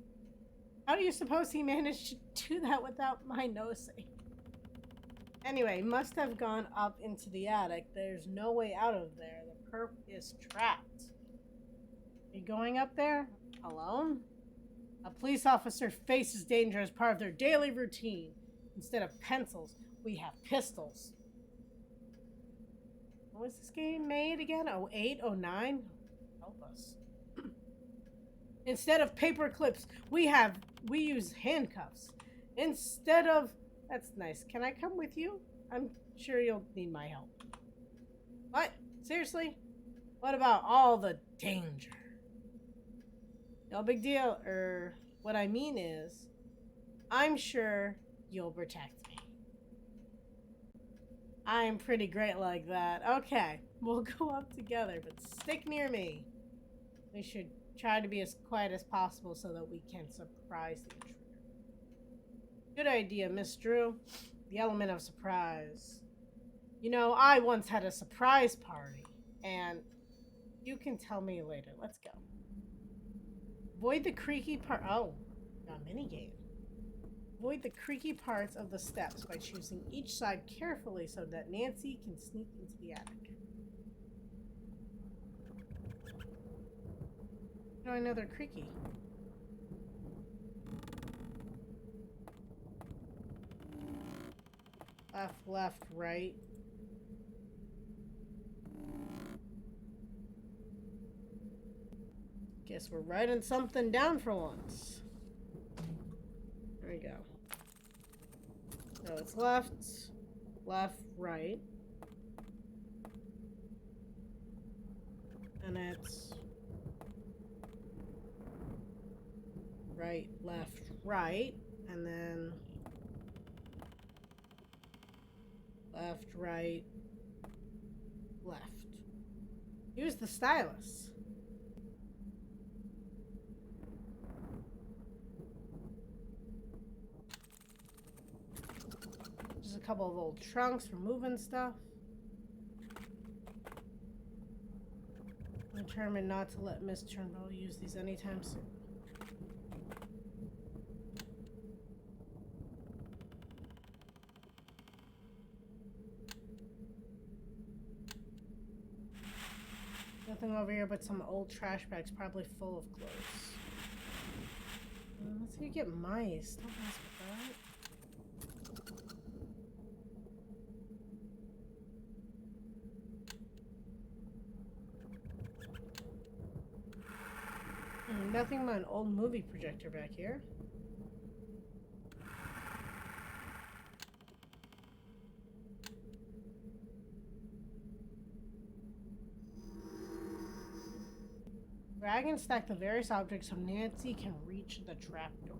How do you suppose he managed to do that without my nosing? Anyway, must have gone up into the attic. There's no way out of there. The perp is trapped. Are you going up there? Alone? A police officer faces danger as part of their daily routine. Instead of pencils, we have pistols. When was this game made again? 08, 09? Help us. Instead of paper clips, we use handcuffs. Instead of... That's nice. Can I come with you? I'm sure you'll need my help. What? Seriously? What about all the danger? No big deal. What I mean is, I'm sure you'll protect me. I'm pretty great like that. Okay, we'll go up together, but stick near me. We should try to be as quiet as possible so that we can surprise the intruder. Good idea, Miss Drew. The element of surprise. You know, I once had a surprise party, and you can tell me later. Let's go. Avoid the creaky part. Oh, a minigame. Avoid the creaky parts of the steps by choosing each side carefully so that Nancy can sneak into the attic. Oh, I know they're creaky. Left, right. Guess we're writing something down for once. There we go. So it's left, right. And it's right, left, right. And then left, right, left. Use the stylus. Just a couple of old trunks for moving stuff. I'm determined not to let Miss Turnbull use these anytime soon. Nothing over here but some old trash bags, probably full of clothes. Let's So you get mice. Don't mess with that. Nothing but an old movie projector back here. Drag and stack the various objects so Nancy can reach the trapdoor.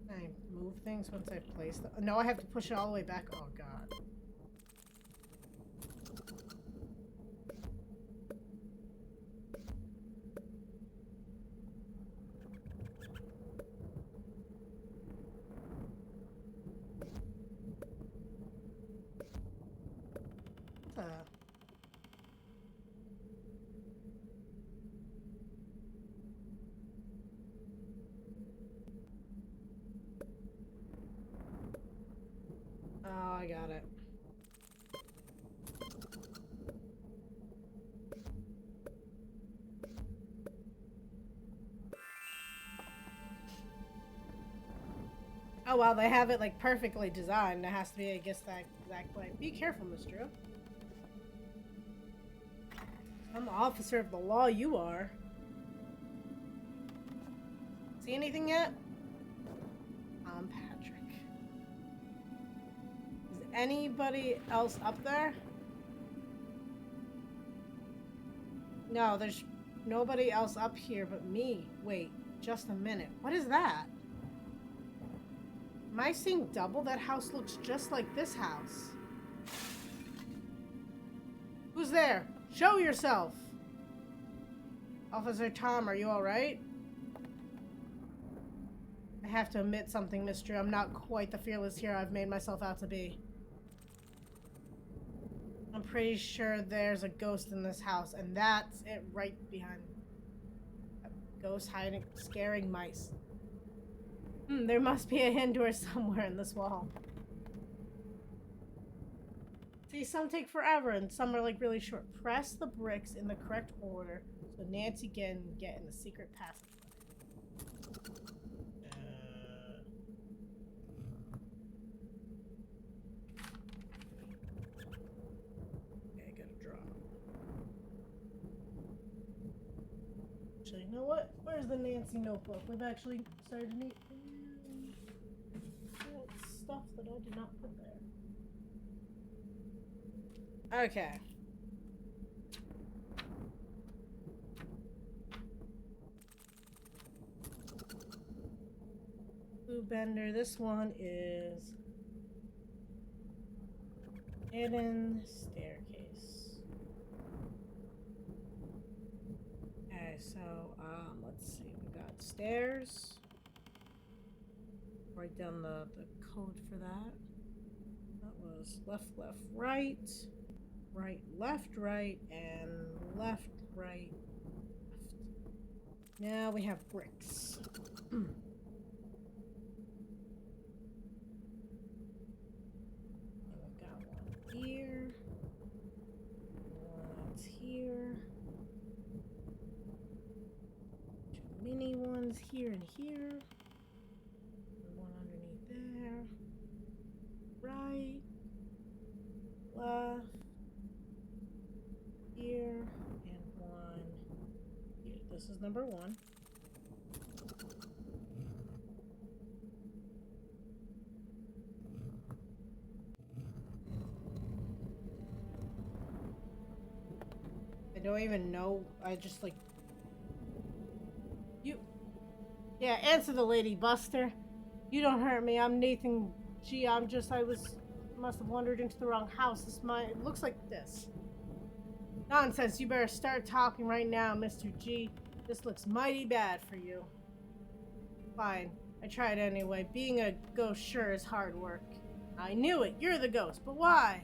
I move things once I place them. No, I have to push it all the way back. Oh god. What the? Oh, I got it. Oh, well, they have it, like, perfectly designed. It has to be, I guess, that exact way. Be careful, Miss Drew. I'm the officer of the law, you are. See anything yet? I'm Patrick. Is anybody else up there? No, there's nobody else up here but me. Wait, just a minute. What is that? Am I seeing double? That house looks just like this house. Who's there? Show yourself! Officer Tom, are you alright? I have to admit something, mister. I'm not quite the fearless hero I've made myself out to be. I'm pretty sure there's a ghost in this house, and that's it right behind. A ghost hiding, scaring mice. There must be a hidden door somewhere in this wall. See, some take forever, and some are like really short. Press the bricks in the correct order so Nancy can get in the secret passageway. Actually, you know what? Where's the Nancy notebook? We've actually started to need stuff that I did not put there. Okay. Blue bender. This one is hidden staircase. Okay, so let's see. We got stairs. Write down the code for that. That was left, left, right, right, left, right, and left, right, left. Now we have bricks. We've got one here. One's here. Two mini ones here and here. One underneath there. Right. Left. Here. And one here. This is number one. I don't even know. I just like... You... Yeah, answer the lady, Buster. You don't hurt me. I'm Nathan G. I must have wandered into the wrong house. It looks like this. Nonsense. You better start talking right now, Mr. G. This looks mighty bad for you. Fine. I tried anyway. Being a ghost sure is hard work. I knew it. You're the ghost. But why?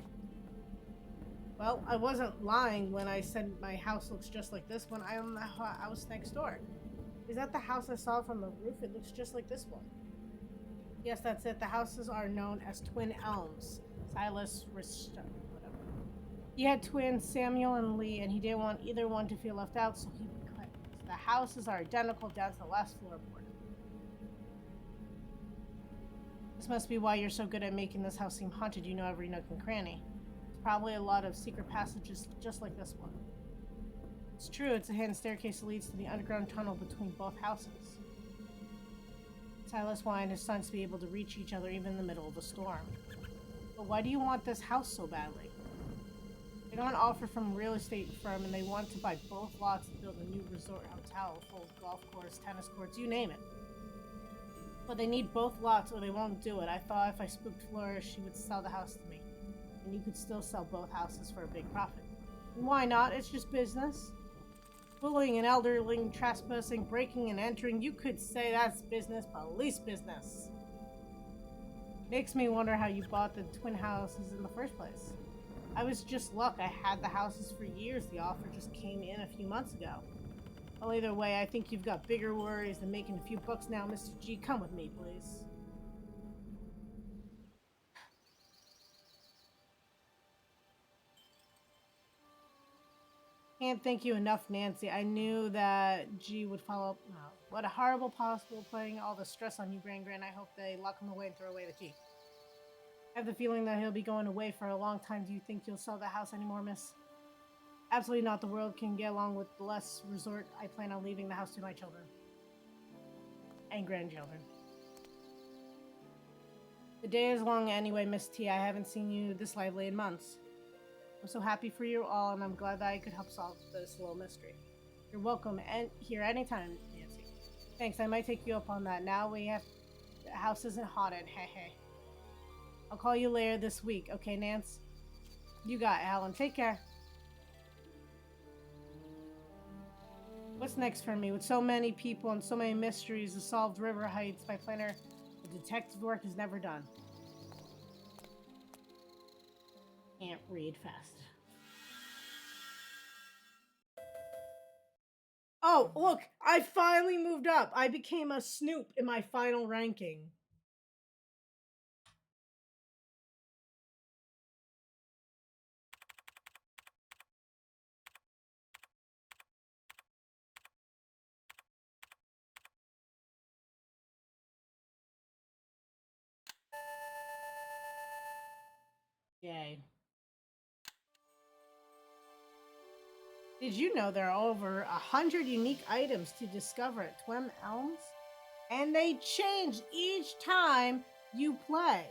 Well, I wasn't lying when I said my house looks just like this one. I own the house next door. Is that the house I saw from the roof? It looks just like this one. Yes, that's it. The houses are known as Twin Elms. Stylus, whatever. He had twins, Samuel and Lee, and he didn't want either one to feel left out, so he would cut. The houses are identical down to the last floorboard. This must be why you're so good at making this house seem haunted. You know every nook and cranny. There's probably a lot of secret passages just like this one. It's true, it's a hidden staircase that leads to the underground tunnel between both houses. Silas wanted his sons to be able to reach each other even in the middle of a storm. But why do you want this house so badly? They got an offer from a real estate firm and they want to buy both lots to build a new resort hotel full of golf course, tennis courts, you name it. But they need both lots or they won't do it. I thought if I spooked Flora, she would sell the house to me. And you could still sell both houses for a big profit. And why not? It's just business. Bullying and elderly, trespassing, breaking and entering, you could say that's business, police business. Makes me wonder how you bought the twin houses in the first place. I was just luck. I had the houses for years. The offer just came in a few months ago. Well, either way, I think you've got bigger worries than making a few bucks now, Mr. G. Come with me, please. Can't thank you enough, Nancy. I knew that G would follow up. No. What a horrible possible putting all the stress on you, Gran. I hope they lock him away and throw away the key. I have the feeling that he'll be going away for a long time. Do you think you'll sell the house anymore, miss? Absolutely not. The world can get along with less resort. I plan on leaving the house to my children. And grandchildren. The day is long anyway, Miss T. I haven't seen you this lively in months. I'm so happy for you all, and I'm glad that I could help solve this little mystery. You're welcome, and here anytime, Nancy. Thanks, I might take you up on that. Now the house isn't haunted, hey. I'll call you later this week, okay, Nance? You got it, Helen. Take care. What's next for me? With so many people and so many mysteries, the solved River Heights, my planner, the detective work is never done. Can't read fast. Oh, look! I finally moved up! I became a Snoop in my final ranking. Yay. Did you know there are over 100 unique items to discover at Twin Elms? And they change each time you play.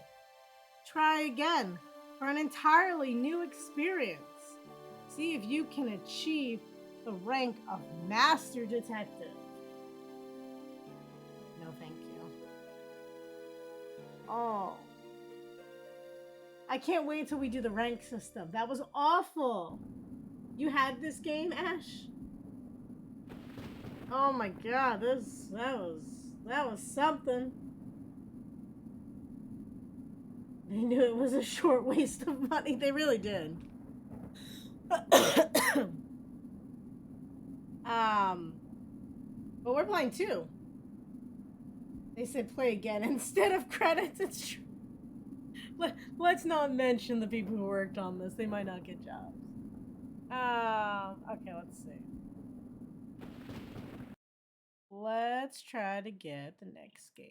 Try again for an entirely new experience. See if you can achieve the rank of Master Detective. No, thank you. Oh. I can't wait until we do the rank system. That was awful. You had this game, Ash? Oh my god, that was something. They knew it was a short waste of money. They really did. But we're playing 2. They said play again instead of credits. It's true. Let's not mention the people who worked on this. They might not get jobs. Okay, let's see. Let's try to get the next game.